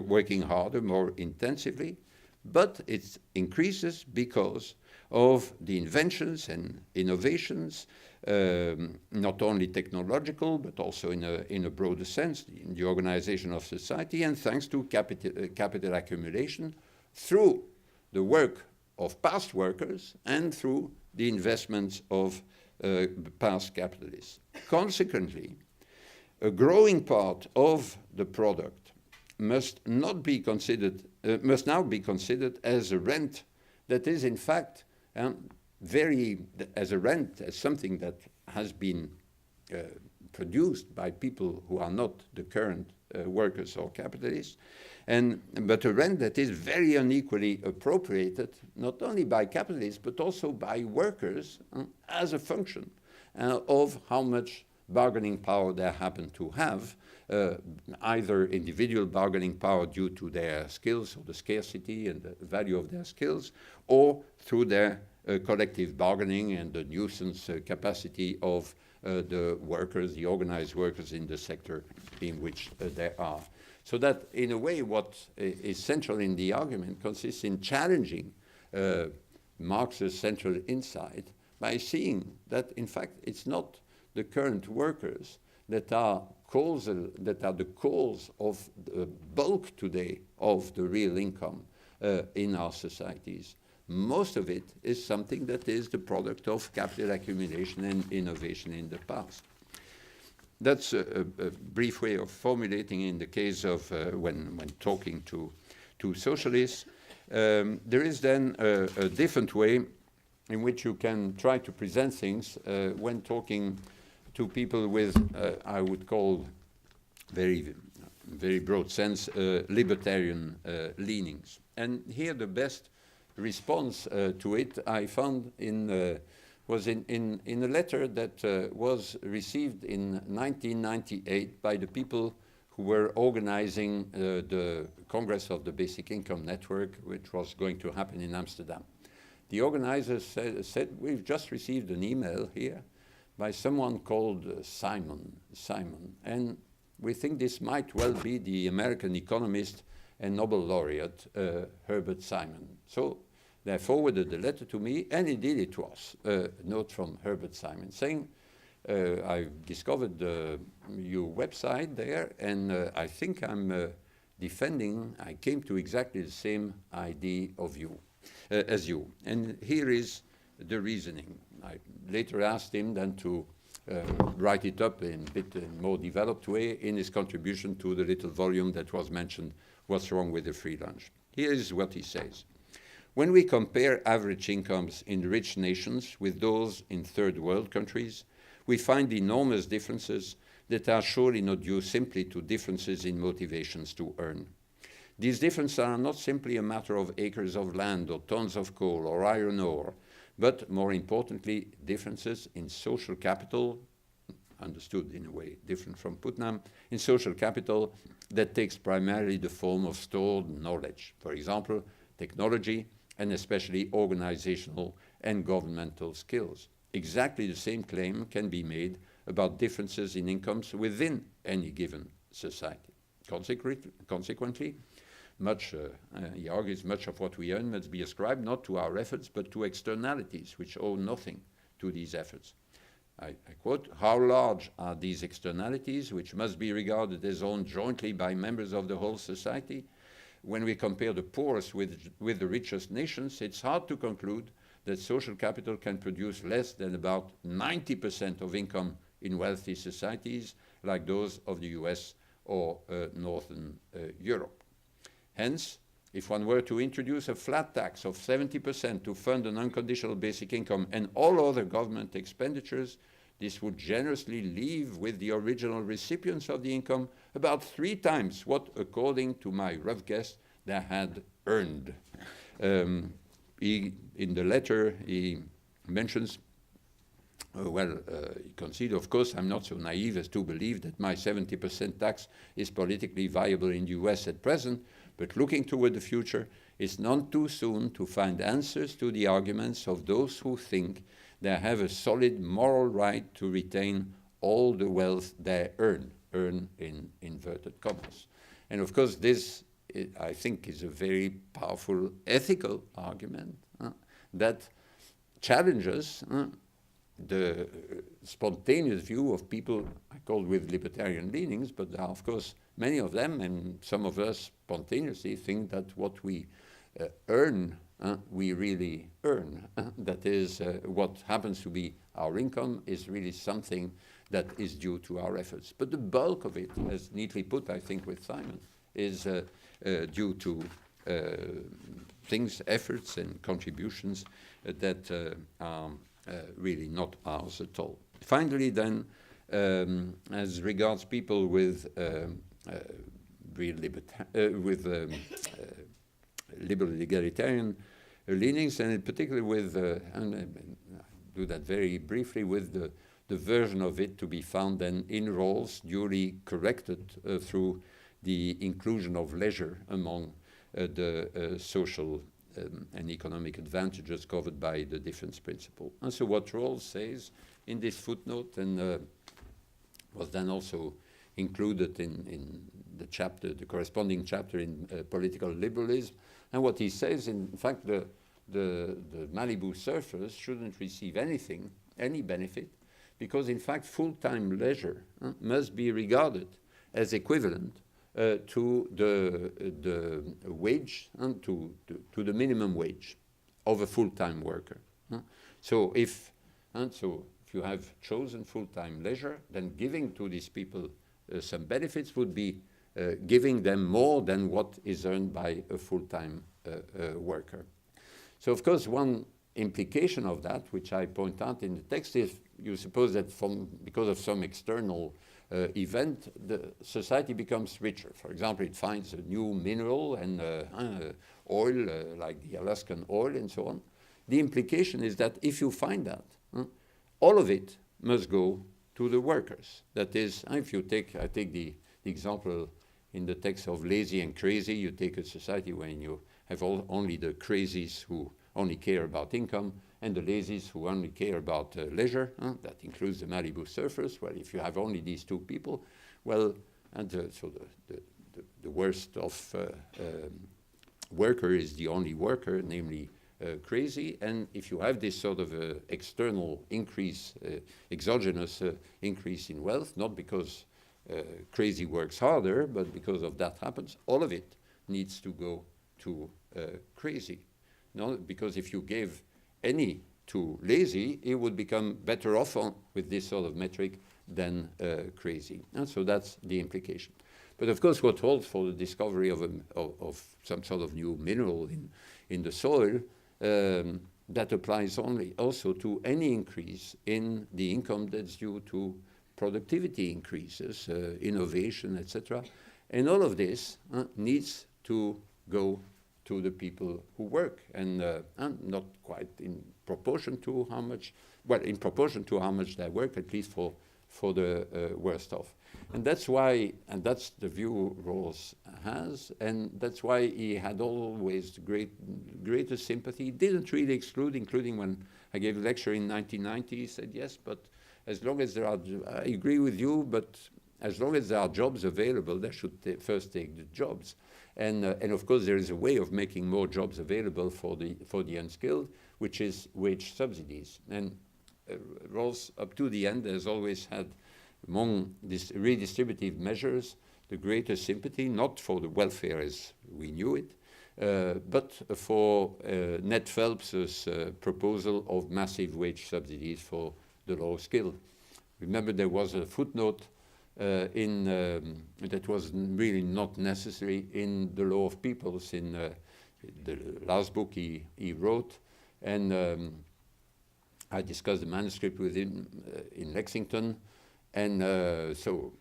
working harder, more intensively, but it increases because of the inventions and innovations, not only technological, but also in a broader sense, in the organization of society, and thanks to capital accumulation through the work of past workers and through the investments of past capitalists. Consequently, a growing part of the product must now be considered as a rent that is in fact as something that has been produced by people who are not the current workers or capitalists, but a rent that is very unequally appropriated, not only by capitalists, but also by workers as a function of how much bargaining power they happen to have, either individual bargaining power due to their skills or the scarcity and the value of their skills, or through their collective bargaining and the nuisance capacity of the workers, the organized workers in the sector in which they are. So that, in a way, what is central in the argument consists in challenging Marx's central insight by seeing that, in fact, it's not the current workers that are the cause of the bulk today of the real income in our societies. Most of it is something that is the product of capital accumulation and innovation in the past. That's a brief way of formulating in the case of when talking to socialists. There is then a different way in which you can try to present things when talking to people with, I would call, very broad sense, libertarian leanings. And here the best response to it I found in was in a letter that was received in 1998 by the people who were organizing the Congress of the Basic Income Network, which was going to happen in Amsterdam. The organizers said, we've just received an email here by someone called Simon, and we think this might well be the American economist and Nobel laureate, Herbert Simon. So they forwarded the letter to me, and indeed it was a note from Herbert Simon saying, I've discovered your website there, and I think I'm defending, I came to exactly the same idea of you, as you. And here is the reasoning. I later asked him then to write it up in a bit more developed way in his contribution to the little volume that was mentioned, What's Wrong with the Free Lunch. Here is what he says. When we compare average incomes in rich nations with those in third world countries, we find enormous differences that are surely not due simply to differences in motivations to earn. These differences are not simply a matter of acres of land or tons of coal or iron ore, but more importantly, differences in social capital, understood in a way different from Putnam, in social capital that takes primarily the form of stored knowledge. For example, technology and especially organizational and governmental skills. Exactly the same claim can be made about differences in incomes within any given society. Consequently, he argues much of what we earn must be ascribed not to our efforts, but to externalities which owe nothing to these efforts. I quote, how large are these externalities which must be regarded as owned jointly by members of the whole society? When we compare the poorest with the richest nations, it's hard to conclude that social capital can produce less than about 90% of income in wealthy societies like those of the US or Northern Europe. Hence, if one were to introduce a flat tax of 70% to fund an unconditional basic income and all other government expenditures, this would generously leave with the original recipients of the income about 3 times what, according to my rough guess, they had earned. In the letter, he mentions, he concedes, of course, I'm not so naive as to believe that my 70% tax is politically viable in the US at present, but looking toward the future, it's none too soon to find answers to the arguments of those who think they have a solid moral right to retain all the wealth they earn in inverted commas. And of course, this, I think, is a very powerful ethical argument that challenges the spontaneous view of people I call with libertarian leanings, but there are, of course, many of them, and some of us spontaneously think that what we earn, we really earn. That is, what happens to be our income is really something that is due to our efforts. But the bulk of it, as neatly put, I think, with Simon, is due to things, efforts, and contributions that are really not ours at all. Finally, then, as regards people with liberal egalitarian leanings, and in particular with, and I do that very briefly, with the version of it to be found then in Rawls, duly corrected through the inclusion of leisure among the social and economic advantages covered by the difference principle. And so what Rawls says in this footnote, and was then also included in the chapter, the corresponding chapter in political liberalism, and what he says, in fact, the Malibu surfers shouldn't receive anything, any benefit, because in fact full-time leisure must be regarded as equivalent to the wage and to the minimum wage of a full-time worker. So if you have chosen full-time leisure, then giving to these people some benefits would be giving them more than what is earned by a full-time worker. So of course one implication of that, which I point out in the text, is you suppose that because of some external event, the society becomes richer. For example, it finds a new mineral and oil, like the Alaskan oil and so on. the implication is that if you find that, all of it must go to the workers. That is, if you take, I take the example in the text of lazy and crazy, you take a society when you have only the crazies who only care about income and the lazies who only care about leisure. That includes the Malibu surfers. Well, if you have only these two people, well, and so the worst of worker is the only worker, namely crazy. And if you have this sort of external increase, exogenous increase in wealth, not because crazy works harder, but because of that happens, all of it needs to go to crazy. No, because if you gave any to lazy, it would become better off with this sort of metric than crazy. And so that's the implication. But of course, what holds for the discovery of some sort of new mineral in the soil, that applies only also to any increase in the income that's due to productivity increases, innovation, etc. And all of this needs to go to the people who work, and not quite in proportion to how much, well, in proportion to how much they work, at least for the worst off. And that's why, and that's the view Rawls has, and that's why he had always greater sympathy. He didn't really exclude, including when I gave a lecture in 1990, he said, yes, but as long as there are, I agree with you, but as long as there are jobs available, they should first take the jobs. And of course, there is a way of making more jobs available for the unskilled, which is wage subsidies. And Rawls, up to the end, has always had, among these redistributive measures, the greatest sympathy, not for the welfare as we knew it, but for Ned Phelps's proposal of massive wage subsidies for the low skilled. Remember, there was a footnote that was really not necessary in The Law of Peoples, in the last book he wrote. And I discussed the manuscript with him in Lexington. And so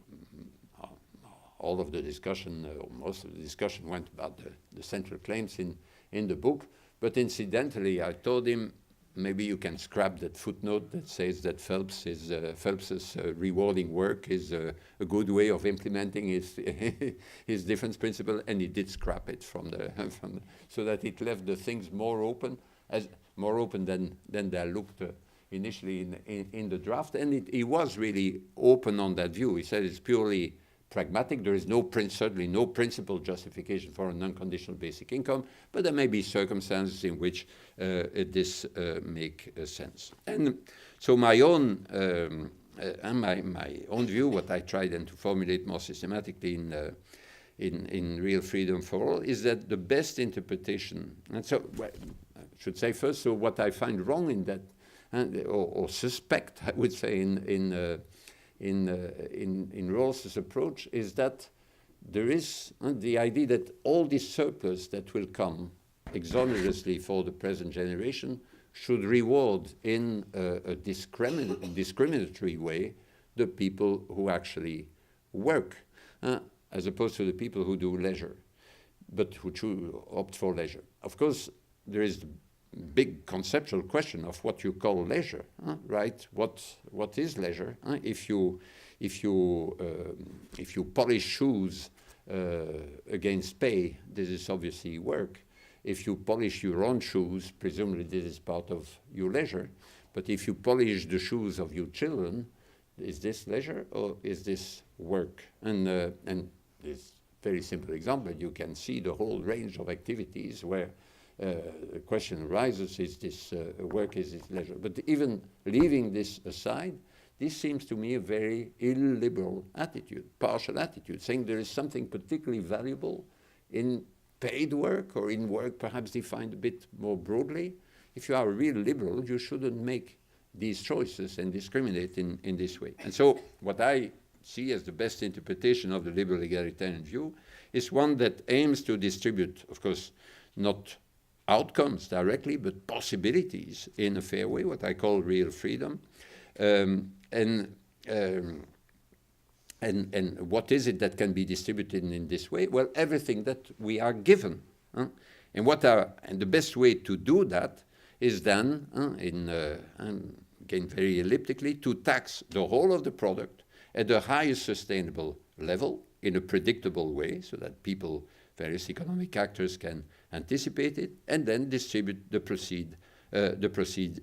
all of the discussion, or most of the discussion went about the central claims in the book. But incidentally, I told him, maybe you can scrap that footnote that says that Phelps's rewarding work is a good way of implementing his difference principle, and he did scrap it so that it left the things more open than they looked initially in the draft. And he was really open on that view. He said it's purely pragmatic. There is certainly no principled justification for an unconditional basic income, but there may be circumstances in which this make sense. And so my own view, what I try then to formulate more systematically in Real Freedom for All, is that the best interpretation, and so well, I should say first, so what I find wrong in that, or suspect, I would say, in Rawls's approach, is that there is the idea that all this surplus that will come exonerously for the present generation should reward in a discriminatory way the people who actually work, as opposed to the people who do leisure, but who opt for leisure. Of course, there is the big conceptual question of what you call leisure, right? What is leisure? If you polish shoes against pay, this is obviously work. If you polish your own shoes, presumably this is part of your leisure. But if you polish the shoes of your children, is this leisure or is this work? And this very simple example, you can see the whole range of activities where the question arises, is this work, is this leisure? But even leaving this aside, this seems to me a very illiberal attitude, partial attitude, saying there is something particularly valuable in paid work or in work perhaps defined a bit more broadly. If you are a real liberal, you shouldn't make these choices and discriminate in this way. And so what I see as the best interpretation of the liberal egalitarian view is one that aims to distribute, of course, not outcomes directly, but possibilities in a fair way, what I call real freedom. And what is it that can be distributed in this way? Well, everything that we are given. And the best way to do that is then, again very elliptically, to tax the whole of the product at the highest sustainable level in a predictable way so that people, various economic actors can anticipate it, and then distribute the proceed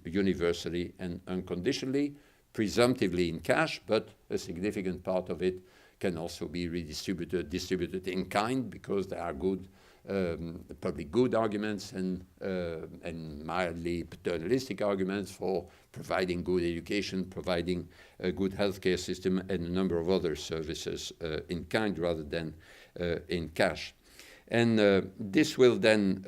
universally and unconditionally, presumptively in cash, but a significant part of it can also be distributed in kind, because there are good public good arguments and mildly paternalistic arguments for providing good education, providing a good healthcare system, and a number of other services in kind rather than in cash. And this will then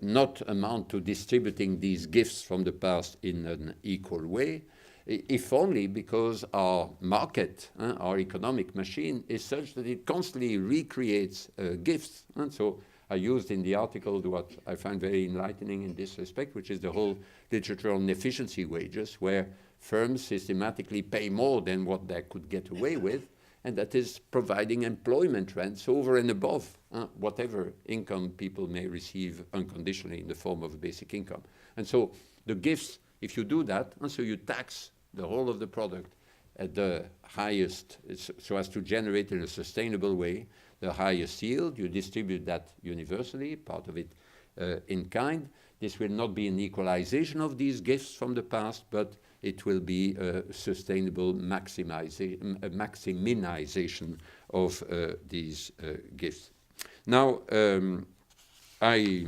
not amount to distributing these gifts from the past in an equal way, if only because our market, our economic machine, is such that it constantly recreates gifts. And so I used in the article what I find very enlightening in this respect, which is the whole literature on efficiency wages, where firms systematically pay more than what they could get away with, and that is providing employment rents over and above whatever income people may receive unconditionally in the form of a basic income. And so the gifts, if you do that, and so you tax the whole of the product at the highest, so as to generate in a sustainable way the highest yield, you distribute that universally, part of it in kind. This will not be an equalization of these gifts from the past, but it will be a sustainable maximization of these gifts. Now, I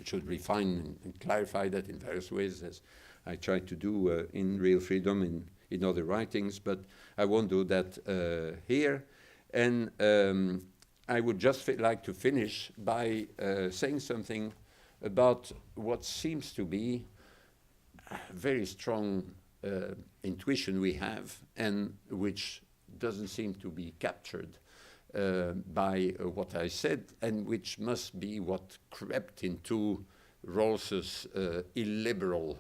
should refine and clarify that in various ways, as I try to do in Real Freedom in other writings, but I won't do that here. And I would just like to finish by saying something about what seems to be a very strong intuition we have, and which doesn't seem to be captured by what I said, and which must be what crept into Rawls's illiberal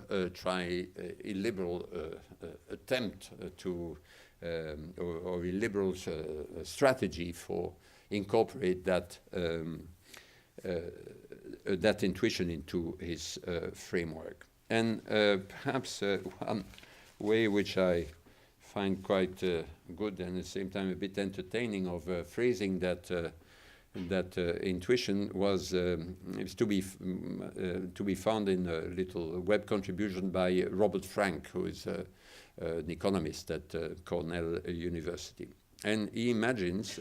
attempt to, or illiberal strategy for incorporate that that intuition into his framework. And perhaps one way which I find quite good and at the same time a bit entertaining of phrasing that intuition was is to be found in a little web contribution by Robert Frank, who is an economist at Cornell University. And he imagines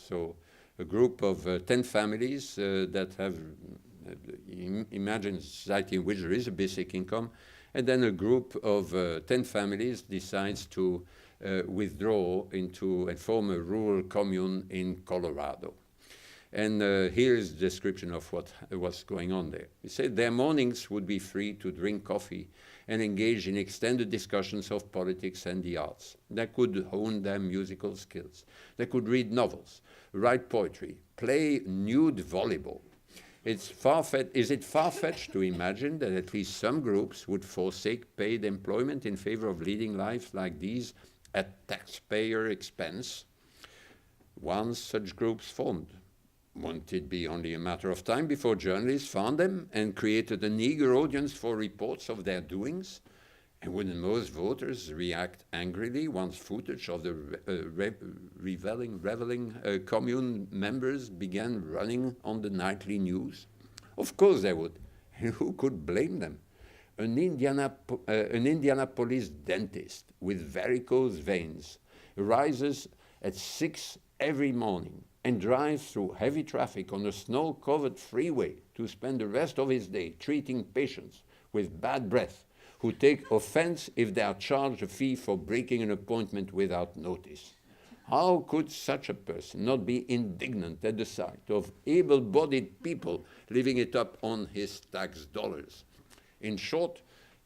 so a group of 10 families that have imagine a society in which there is a basic income, and then a group of 10 families decides to withdraw into and form a rural commune in Colorado. And here is the description of what's going on there. He said their mornings would be free to drink coffee and engage in extended discussions of politics and the arts. They could hone their musical skills. They could read novels, write poetry, play nude volleyball. Is it far-fetched to imagine that at least some groups would forsake paid employment in favor of leading lives like these at taxpayer expense? Once such groups formed, won't it be only a matter of time before journalists found them and created an eager audience for reports of their doings? And wouldn't most voters react angrily once footage of the reveling commune members began running on the nightly news? Of course they would. And who could blame them? An Indianapolis dentist with varicose veins rises at 6 every morning and drives through heavy traffic on a snow-covered freeway to spend the rest of his day treating patients with bad breath who take offense if they are charged a fee for breaking an appointment without notice. How could such a person not be indignant at the sight of able-bodied people living it up on his tax dollars? In short,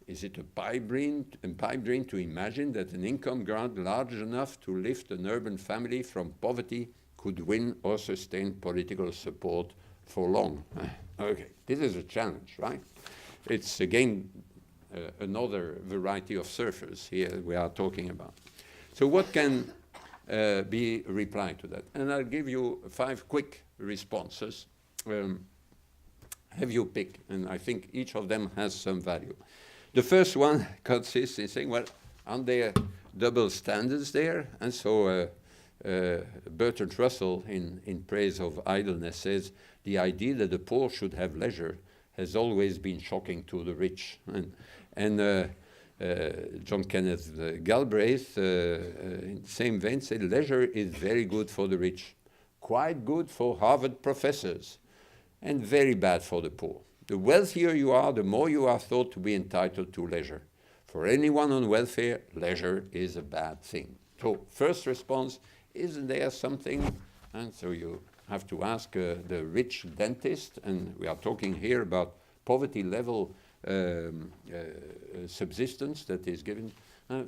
is it a pipe dream to imagine that an income grant large enough to lift an urban family from poverty could win or sustain political support for long? Okay, this is a challenge, right? It's again another variety of surfers here we are talking about. So what can be replied to that? And I'll give you 5 quick responses. have your pick, and I think each of them has some value. The first one consists in saying, well, aren't there double standards there? And so Bertrand Russell, in praise of idleness, says, the idea that the poor should have leisure has always been shocking to the rich. And John Kenneth Galbraith, in the same vein, said, leisure is very good for the rich, quite good for Harvard professors, and very bad for the poor. The wealthier you are, the more you are thought to be entitled to leisure. For anyone on welfare, leisure is a bad thing. So first response, isn't there something? And so you have to ask the rich dentist, and we are talking here about poverty level subsistence that is given.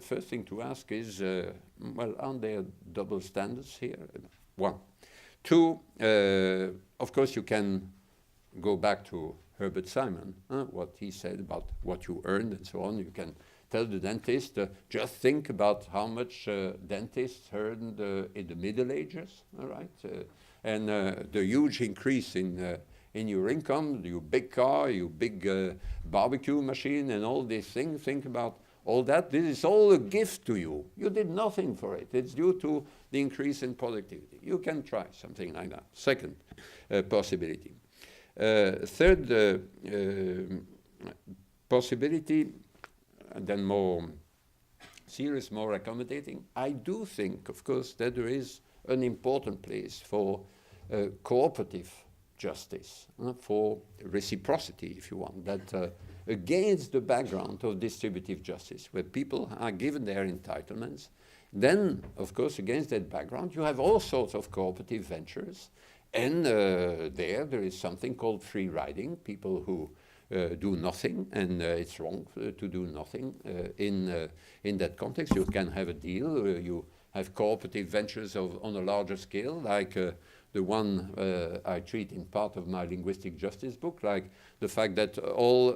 First thing to ask is, well, aren't there double standards here? One. Two, of course, you can go back to Herbert Simon, what he said about what you earned and so on. You can tell the dentist, just think about how much dentists earned in the Middle Ages, all right? And the huge increase in your income, your big car, your big barbecue machine and all these things, think about all that. This is all a gift to you. You did nothing for it. It's due to the increase in productivity. You can try something like that. Second possibility. Third possibility, and then more serious, more accommodating. I do think, of course, that there is an important place for cooperative justice, for reciprocity, if you want, that against the background of distributive justice, where people are given their entitlements, then, of course, against that background, you have all sorts of cooperative ventures, and there is something called free riding, people who do nothing, and it's wrong to do nothing in that context. You can have a deal, you have cooperative ventures on a larger scale, like the one I treat in part of my linguistic justice book, like the fact that all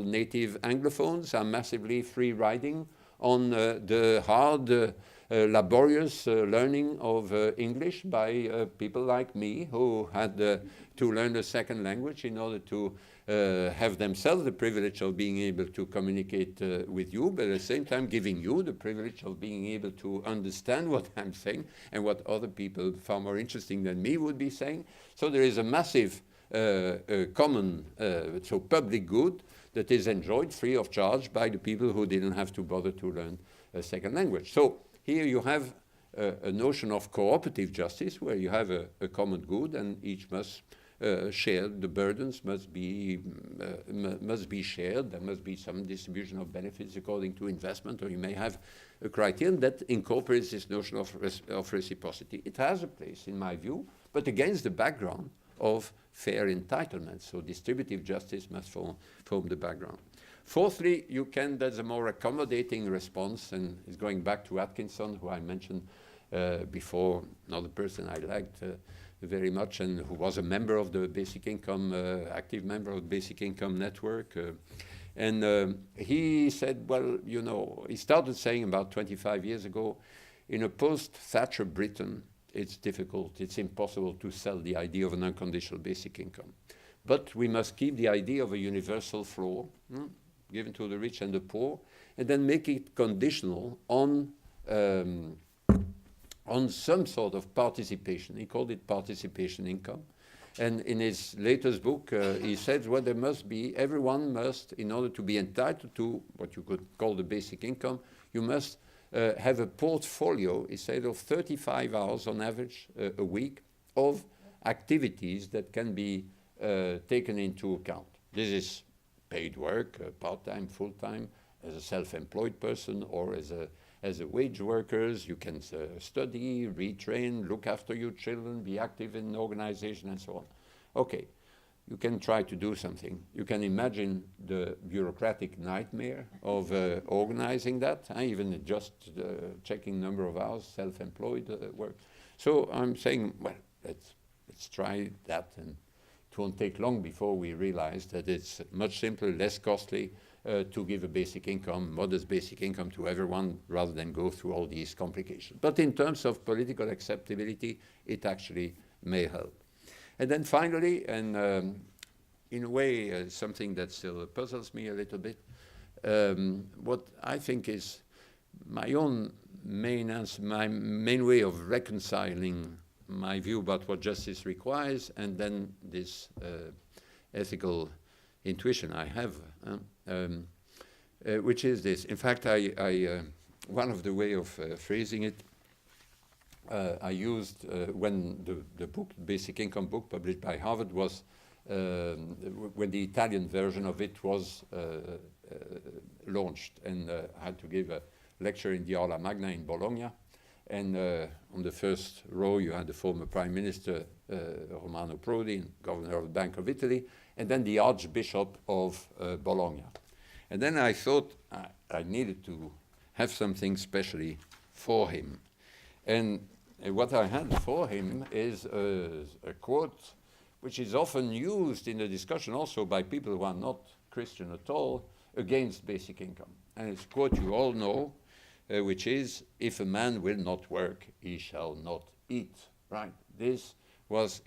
native Anglophones are massively free riding on the hard, laborious learning of English by people like me who had to learn a second language in order to have themselves the privilege of being able to communicate with you, but at the same time giving you the privilege of being able to understand what I'm saying and what other people far more interesting than me would be saying. So there is a massive common, so public good that is enjoyed free of charge by the people who didn't have to bother to learn a second language. So here you have a notion of cooperative justice where you have a common good and each must share, the burdens must be shared. There must be some distribution of benefits according to investment, or you may have a criterion that incorporates this notion of reciprocity. It has a place, in my view, but against the background of fair entitlement. So distributive justice must form the background. Fourthly, you can, that's a more accommodating response, and it's going back to Atkinson, who I mentioned before, another person I liked very much, and who was a member of the Basic Income, active member of the Basic Income Network. And he said, well, you know, he started saying about 25 years ago, in a post-Thatcher Britain, it's difficult, it's impossible to sell the idea of an unconditional basic income. But we must keep the idea of a universal floor given to the rich and the poor, and then make it conditional on some sort of participation. He called it participation income. And in his latest book, he said, well, there must be, everyone must, in order to be entitled to what you could call the basic income, you must have a portfolio, he said, of 35 hours on average a week of activities that can be taken into account. This is paid work, part-time, full-time, as a self-employed person or as a wage workers. You can study, retrain, look after your children, be active in an organization and so on. Okay, you can try to do something. You can imagine the bureaucratic nightmare of organizing that, even just checking number of hours, self-employed work. So I'm saying, well, let's try that, and it won't take long before we realize that it's much simpler, less costly to give a basic income, modest basic income to everyone, rather than go through all these complications. But in terms of political acceptability, it actually may help. And then finally, and in a way, something that still puzzles me a little bit, what I think is my own main answer, my main way of reconciling my view about what justice requires, and then this ethical intuition I have, which is this. In fact, one of the way of phrasing it, I used when the book, Basic Income book, published by Harvard, was when the Italian version of it was launched, and I had to give a lecture in the Aula Magna in Bologna. And on the first row, you had the former Prime Minister, Romano Prodi, Governor of the Bank of Italy, and then the Archbishop of Bologna. And then I thought I needed to have something specially for him. And what I had for him is a quote which is often used in the discussion also by people who are not Christian at all against basic income. And it's a quote you all know, which is, if a man will not work, he shall not eat, right? This was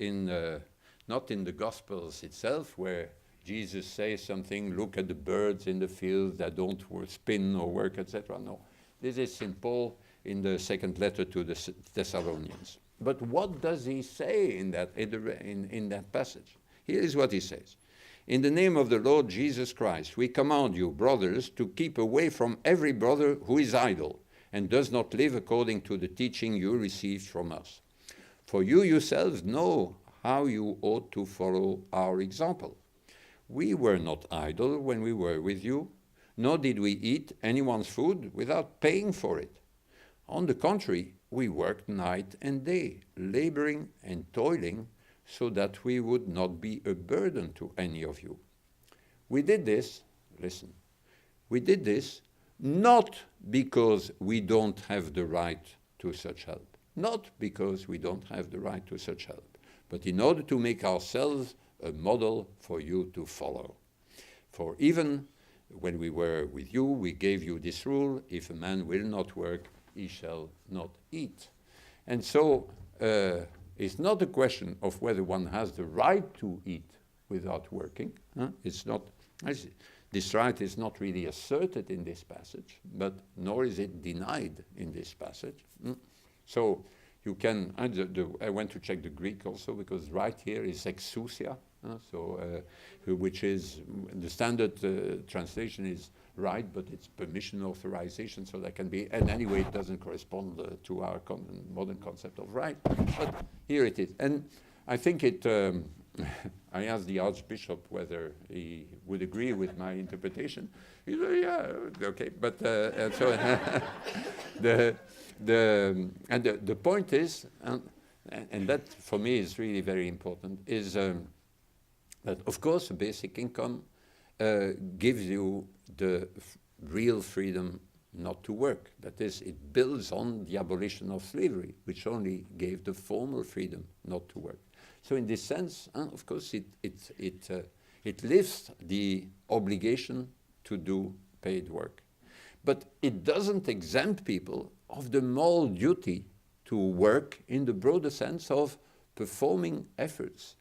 not in the Gospels itself, where Jesus says something, look at the birds in the field that don't spin or work, etc. No, this is St. Paul in the second letter to the Thessalonians. But what does he say in that passage? Here is what he says. In the name of the Lord Jesus Christ, we command you, brothers, to keep away from every brother who is idle and does not live according to the teaching you received from us. For you yourselves know how you ought to follow our example. We were not idle when we were with you, nor did we eat anyone's food without paying for it. On the contrary, we worked night and day, laboring and toiling, so that we would not be a burden to any of you. We did this, listen, we did this not because we don't have the right to such help, not because we don't have the right to such help, but in order to make ourselves a model for you to follow. For even when we were with you, we gave you this rule, if a man will not work, he shall not eat. And so, it's not a question of whether one has the right to eat without working. It's not. This right is not really asserted in this passage, but nor is it denied in this passage. So you can. I went to check the Greek also, because right here is exousia, which is the standard translation is right, but it's permission, authorization, so that can be, and anyway, it doesn't correspond to our modern concept of right, but here it is. And I think it, I asked the Archbishop whether he would agree with my interpretation. He said, yeah, okay, but, and so the point is, and that for me is really very important, is that of course a basic income gives you the real freedom not to work. That is, it builds on the abolition of slavery, which only gave the formal freedom not to work. So in this sense, of course, it lifts the obligation to do paid work. But it doesn't exempt people of the moral duty to work in the broader sense of performing efforts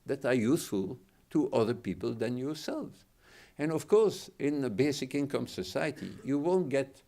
that are useful to other people than yourselves. And of course, in a basic income society, you won't get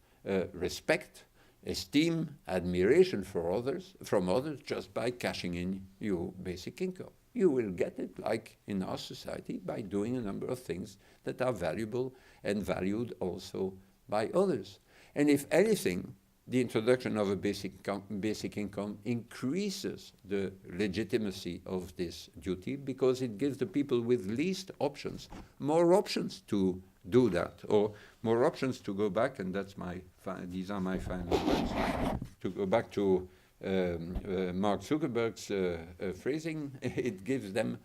respect, esteem, admiration from others just by cashing in your basic income. You will get it, like in our society, by doing a number of things that are valuable and valued also by others. And if anything, the introduction of a basic income increases the legitimacy of this duty, because it gives the people with least options more options to do that, or more options to go back, and that's these are my final words, to go back to Mark Zuckerberg's phrasing. It gives them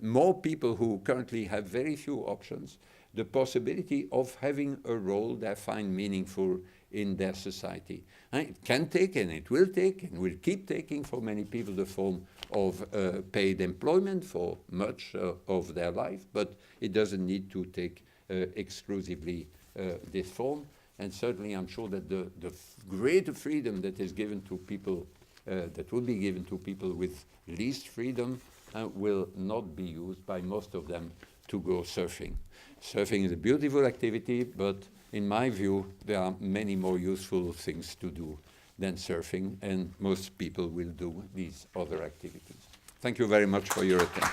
more people who currently have very few options the possibility of having a role they find meaningful in their society. It can take, and it will take, and will keep taking for many people the form of paid employment for much of their life, but it doesn't need to take exclusively this form. And certainly I'm sure that the greater freedom that is given to people, that will be given to people with least freedom, will not be used by most of them to go surfing. Surfing is a beautiful activity, but in my view, there are many more useful things to do than surfing, and most people will do these other activities. Thank you very much for your attention.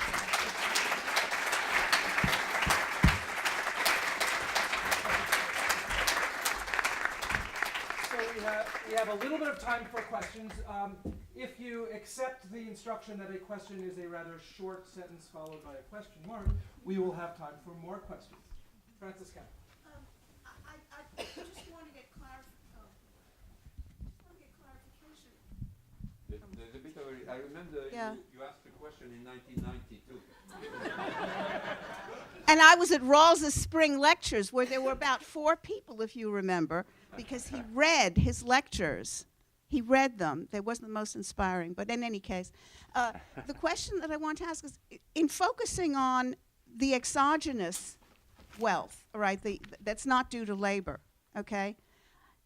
We have a little bit of time for questions. If you accept the instruction that a question is a rather short sentence followed by a question mark, we will have time for more questions. Francis Kemp. I just want to get clarification. There's a bit of I remember Yeah. you asked a question in 1992. And I was at Rawls' spring lectures where there were about 4 people, if you remember, because he read his lectures. He read them. They wasn't the most inspiring, but in any case, the question that I want to ask is, in focusing on the exogenous wealth, right, that's not due to labor, okay?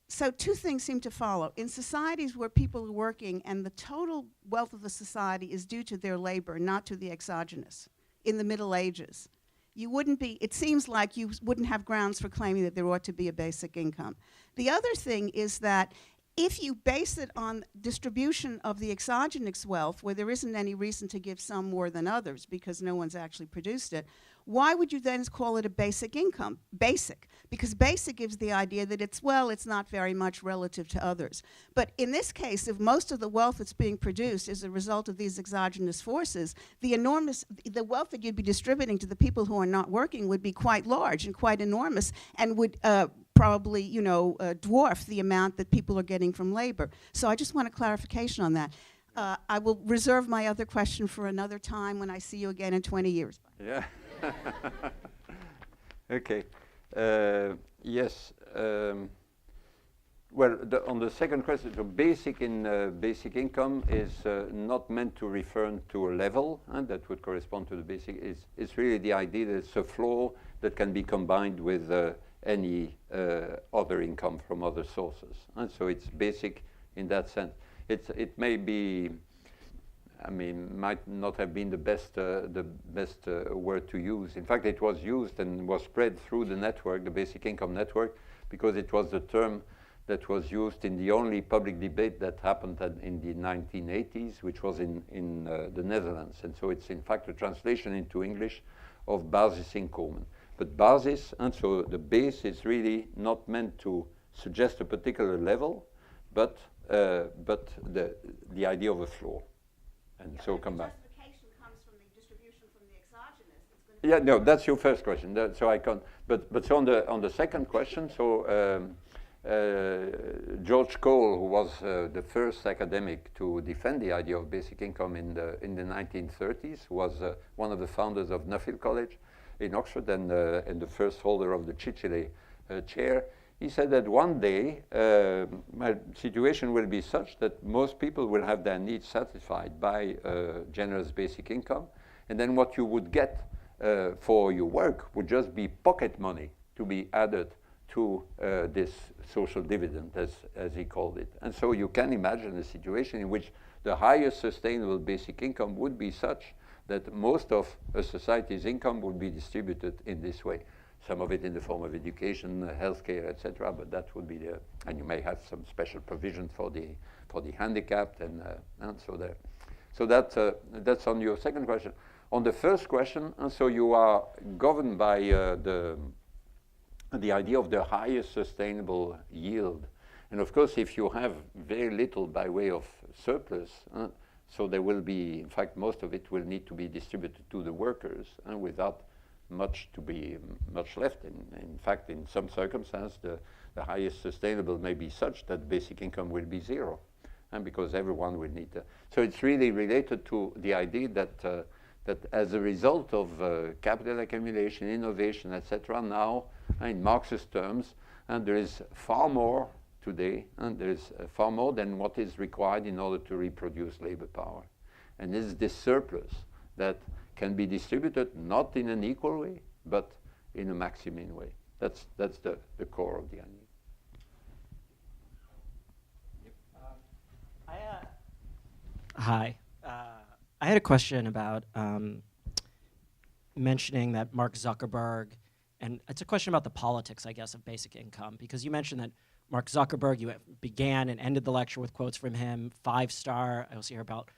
So 2 things seem to follow. In societies where people are working and the total wealth of the society is due to their labor, not to the exogenous, in the Middle Ages, it seems like you wouldn't have grounds for claiming that there ought to be a basic income. The other thing is that if you base it on distribution of the exogenous wealth, where there isn't any reason to give some more than others because no one's actually produced it, why would you then call it a basic income? Basic. Because basic gives the idea that it's not very much relative to others. But in this case, if most of the wealth that's being produced is a result of these exogenous forces, the wealth that you'd be distributing to the people who are not working would be quite large and quite enormous, and would probably, dwarf the amount that people are getting from labor. So I just want a clarification on that. I will reserve my other question for another time when I see you again in 20 years. Yeah. Okay. Yes. Well, on the second question, the basic income is not meant to refer to a level, and that would correspond to the basic. It's really the idea that it's a floor that can be combined with any other income from other sources. And so it's basic in that sense. It may be, might not have been the best word to use. In fact, it was used and was spread through the network, the basic income network, because it was the term that was used in the only public debate that happened in the 1980s, which was in the Netherlands. And so it's in fact a translation into English of basisinkomen. But basis, and so the base is really not meant to suggest a particular level, but the idea of a floor. And so come back. Justification comes from the distribution from the exogenous. Yeah, no, that's your first question. So I can't. But so on the second question, so George Cole, who was the first academic to defend the idea of basic income in the 1930s, was one of the founders of Nuffield College in Oxford and the first holder of the Cicely chair. He said that one day my situation will be such that most people will have their needs satisfied by generous basic income, and then what you would get for your work would just be pocket money to be added to this social dividend, as he called it. And so you can imagine a situation in which the highest sustainable basic income would be such that most of a society's income would be distributed in this way. Some of it in the form of education, healthcare, etc. But that would be and you may have some special provision for the handicapped, and so there. So that's on your second question. On the first question, and so you are governed by the idea of the highest sustainable yield, and of course, if you have very little by way of surplus, so there will be, in fact, most of it will need to be distributed to the workers, and without much left. In fact, in some circumstances, the highest sustainable may be such that basic income will be zero, and because everyone will need to. So it's really related to the idea that as a result of capital accumulation, innovation, etc., now, in Marxist terms, and there is far more today, and there is far more than what is required in order to reproduce labor power. And it's this surplus that can be distributed not in an equal way, but in a maximum way. That's the core of the idea. Hi. I had a question about mentioning that Mark Zuckerberg, and it's a question about the politics, I guess, of basic income, because you mentioned that Mark Zuckerberg, you began and ended the lecture with quotes from him, 5-star. I also hear about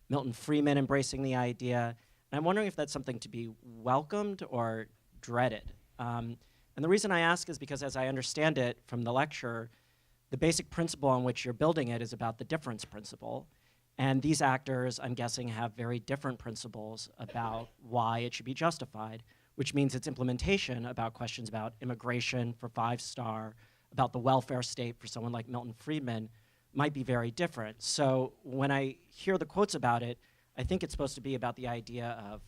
Milton Friedman embracing the idea. And I'm wondering if that's something to be welcomed or dreaded. And the reason I ask is because, as I understand it from the lecture, the basic principle on which you're building it is about the difference principle. And these actors, I'm guessing, have very different principles about why it should be justified, which means its implementation about questions about immigration for 5-star, about the welfare state for someone like Milton Friedman, might be very different. So when I hear the quotes about it, I think it's supposed to be about the idea of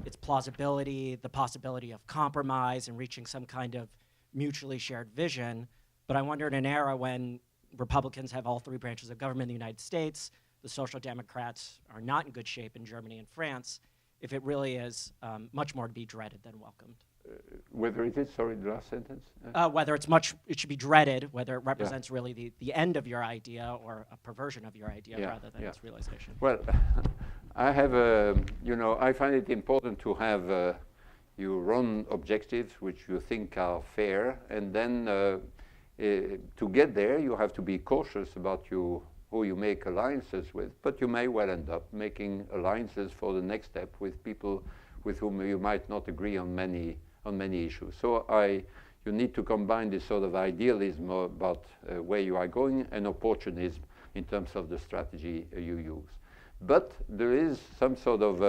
its plausibility, the possibility of compromise and reaching some kind of mutually shared vision. But I wonder, in an era when Republicans have all 3 branches of government in the United States, the Social Democrats are not in good shape in Germany and France, if it really is much more to be dreaded than welcomed. Whether it is, sorry, the last sentence? Whether it should be dreaded, whether it represents really the end of your idea or a perversion of your idea rather than its realization. Well, I have I find it important to have your own objectives which you think are fair, and then to get there you have to be cautious about who you make alliances with, but you may well end up making alliances for the next step with people with whom you might not agree on many issues. So you need to combine this sort of idealism about where you are going and opportunism in terms of the strategy you use. But there is some sort of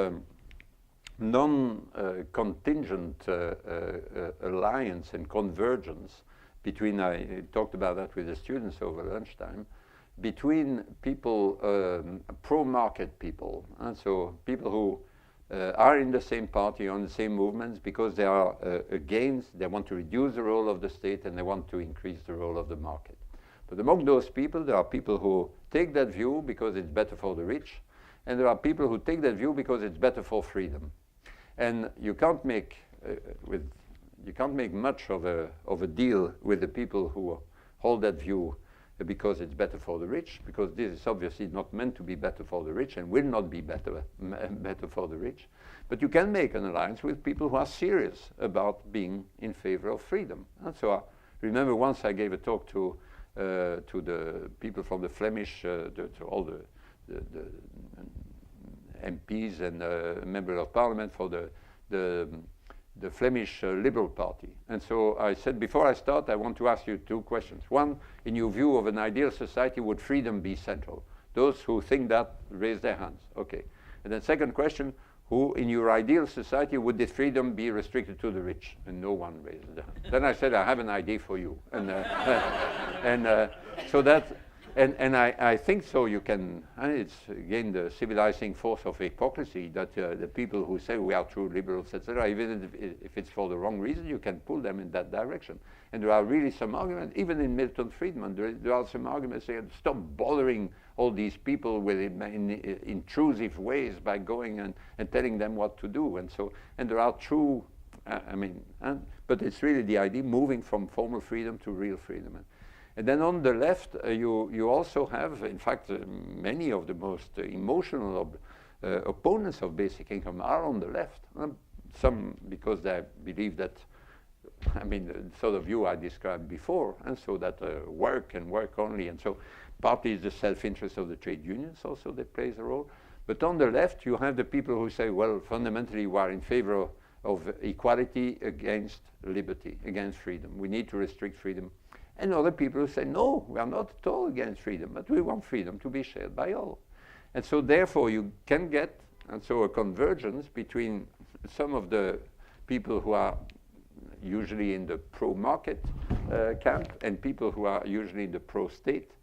non-contingent alliance and convergence between, I talked about that with the students over lunchtime, between people, pro-market people, and so people who are in the same party, on the same movements, because they are against, they want to reduce the role of the state and they want to increase the role of the market. But among those people, there are people who take that view because it's better for the rich, and there are people who take that view because it's better for freedom. And you can't make much of a deal with the people who hold that view because it's better for the rich, because this is obviously not meant to be better for the rich and will not be better for the rich. But you can make an alliance with people who are serious about being in favor of freedom. And so I remember once I gave a talk to the people from the Flemish, to all the MPs and members of parliament for the Flemish Liberal Party. And so I said, before I start, I want to ask you 2 questions. One, in your view of an ideal society, would freedom be central? Those who think that, raise their hands. Okay. And then second question, who in your ideal society would this freedom be restricted to the rich? And no one raised their hand. Then I said, I have an idea for you. And so that, and I think so you can, and it's again the civilizing force of hypocrisy that the people who say we are true liberals, etc., even if it's for the wrong reason, you can pull them in that direction. And there are really some arguments, even in Milton Friedman, there are some arguments saying stop bothering all these people with intrusive ways by going and telling them what to do. And so, and there are true, but it's really the idea moving from formal freedom to real freedom. And then on the left, you also have, in fact, many of the most emotional opponents of basic income are on the left. Some because they believe that, the sort of view I described before, and so that work and work only, and so partly is the self-interest of the trade unions also that plays a role. But on the left, you have the people who say, well, fundamentally we are in favor of equality against liberty, against freedom. We need to restrict freedom. And other people who say, no, we are not at all against freedom, but we want freedom to be shared by all. And so therefore you can get, and so a convergence between some of the people who are usually in the pro-market camp and people who are usually in the pro-state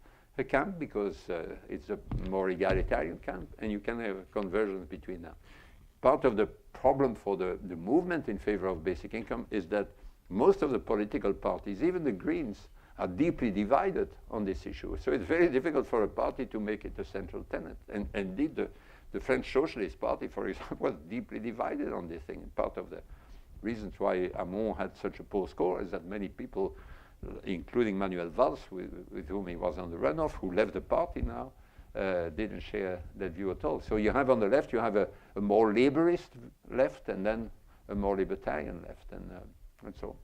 camp, because it's a more egalitarian camp, and you can have a convergence between them. Part of the problem for the movement in favor of basic income is that most of the political parties, even the Greens, are deeply divided on this issue. So it's very difficult for a party to make it a central tenet. And indeed, the French Socialist Party, for example, was deeply divided on this thing. And part of the reasons why Hamon had such a poor score is that many people, including Manuel Valls, with whom he was on the runoff, who left the party now, didn't share that view at all. So you have on the left, you have a more laborist left, and then a more libertarian left, and so on.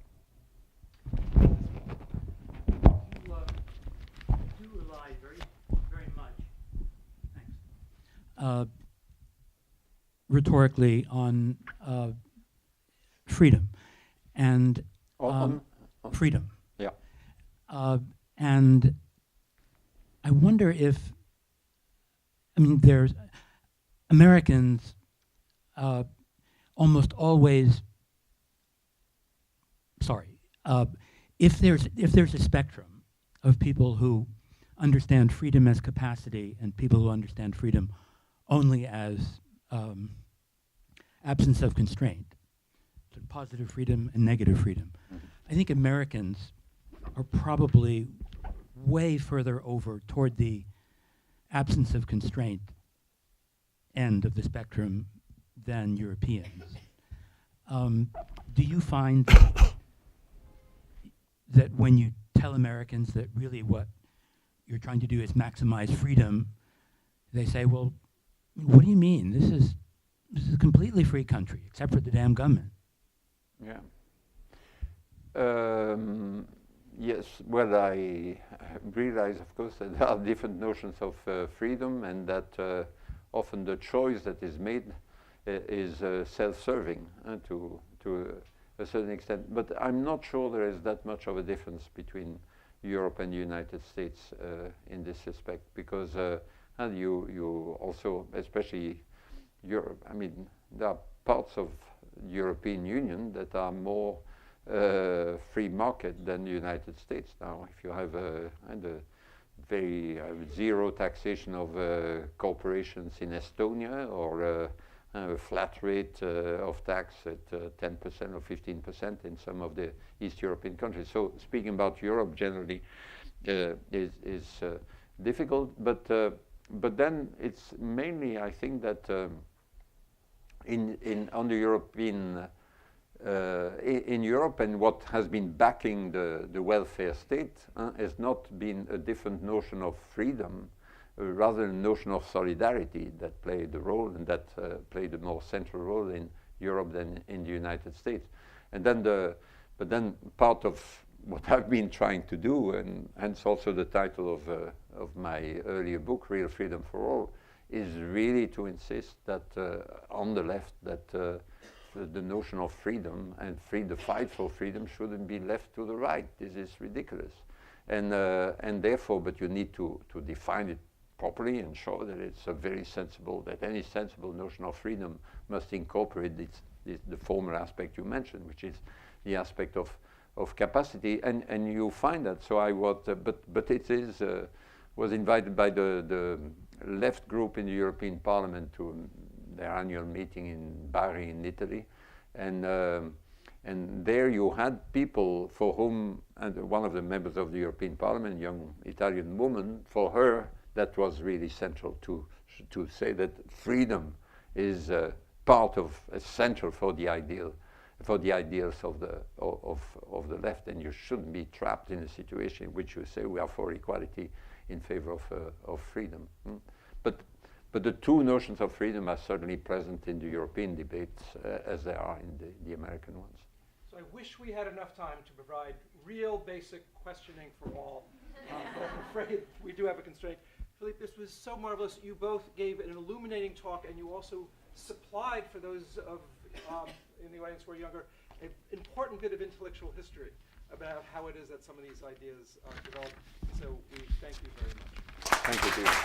You rely very much, thanks, rhetorically on freedom and On freedom. yeah. And I wonder if, I mean, there's Americans almost always, if there's a spectrum of people who understand freedom as capacity and people who understand freedom only as absence of constraint, so positive freedom and negative freedom. I think Americans are probably way further over toward the absence of constraint end of the spectrum than Europeans. Do you find that when you tell Americans that really what you're trying to do is maximize freedom, they say, well, what do you mean? This is a completely free country, except for the damn government. Yeah. Yes, well, I realize, of course, that there are different notions of freedom, and that often the choice that is made is self-serving to a certain extent. But I'm not sure there is that much of a difference between Europe and the United States in this respect, because and you also, especially Europe, I mean, there are parts of the European Union that are more free market than the United States now. If you have a very zero taxation of corporations in Estonia, or a flat rate of tax at 10% or 15% in some of the East European countries. So speaking about Europe generally is difficult, but then it's mainly, I think, that on the European in Europe, and what has been backing the welfare state has not been a different notion of freedom, rather a notion of solidarity that played the role, and that played a more central role in Europe than in the United States. And then but then part of what I've been trying to do, and hence also the title of my earlier book, Real Freedom for All, is really to insist that on the left, that the notion of freedom and the fight for freedom shouldn't be left to the right. This is ridiculous, and therefore, but you need to define it properly and show that it's a very sensible, that any sensible notion of freedom must incorporate the former aspect you mentioned, which is the aspect of capacity, and you find that. So I was, but it is was invited by the left group in the European Parliament to their annual meeting in Bari in Italy, and there you had people for whom, and one of the members of the European Parliament, a young Italian woman, for her that was really central to say that freedom is part of essential for the ideals of the left, and you shouldn't be trapped in a situation in which you say we are for equality in favor of freedom. But the two notions of freedom are certainly present in the European debates as they are in the American ones. So I wish we had enough time to provide real basic questioning for all, but I'm afraid we do have a constraint. Philippe, this was so marvelous. You both gave an illuminating talk, and you also supplied, for those of in the audience who are younger, an important bit of intellectual history about how it is that some of these ideas are developed. So we thank you very much. Thank you, Peter.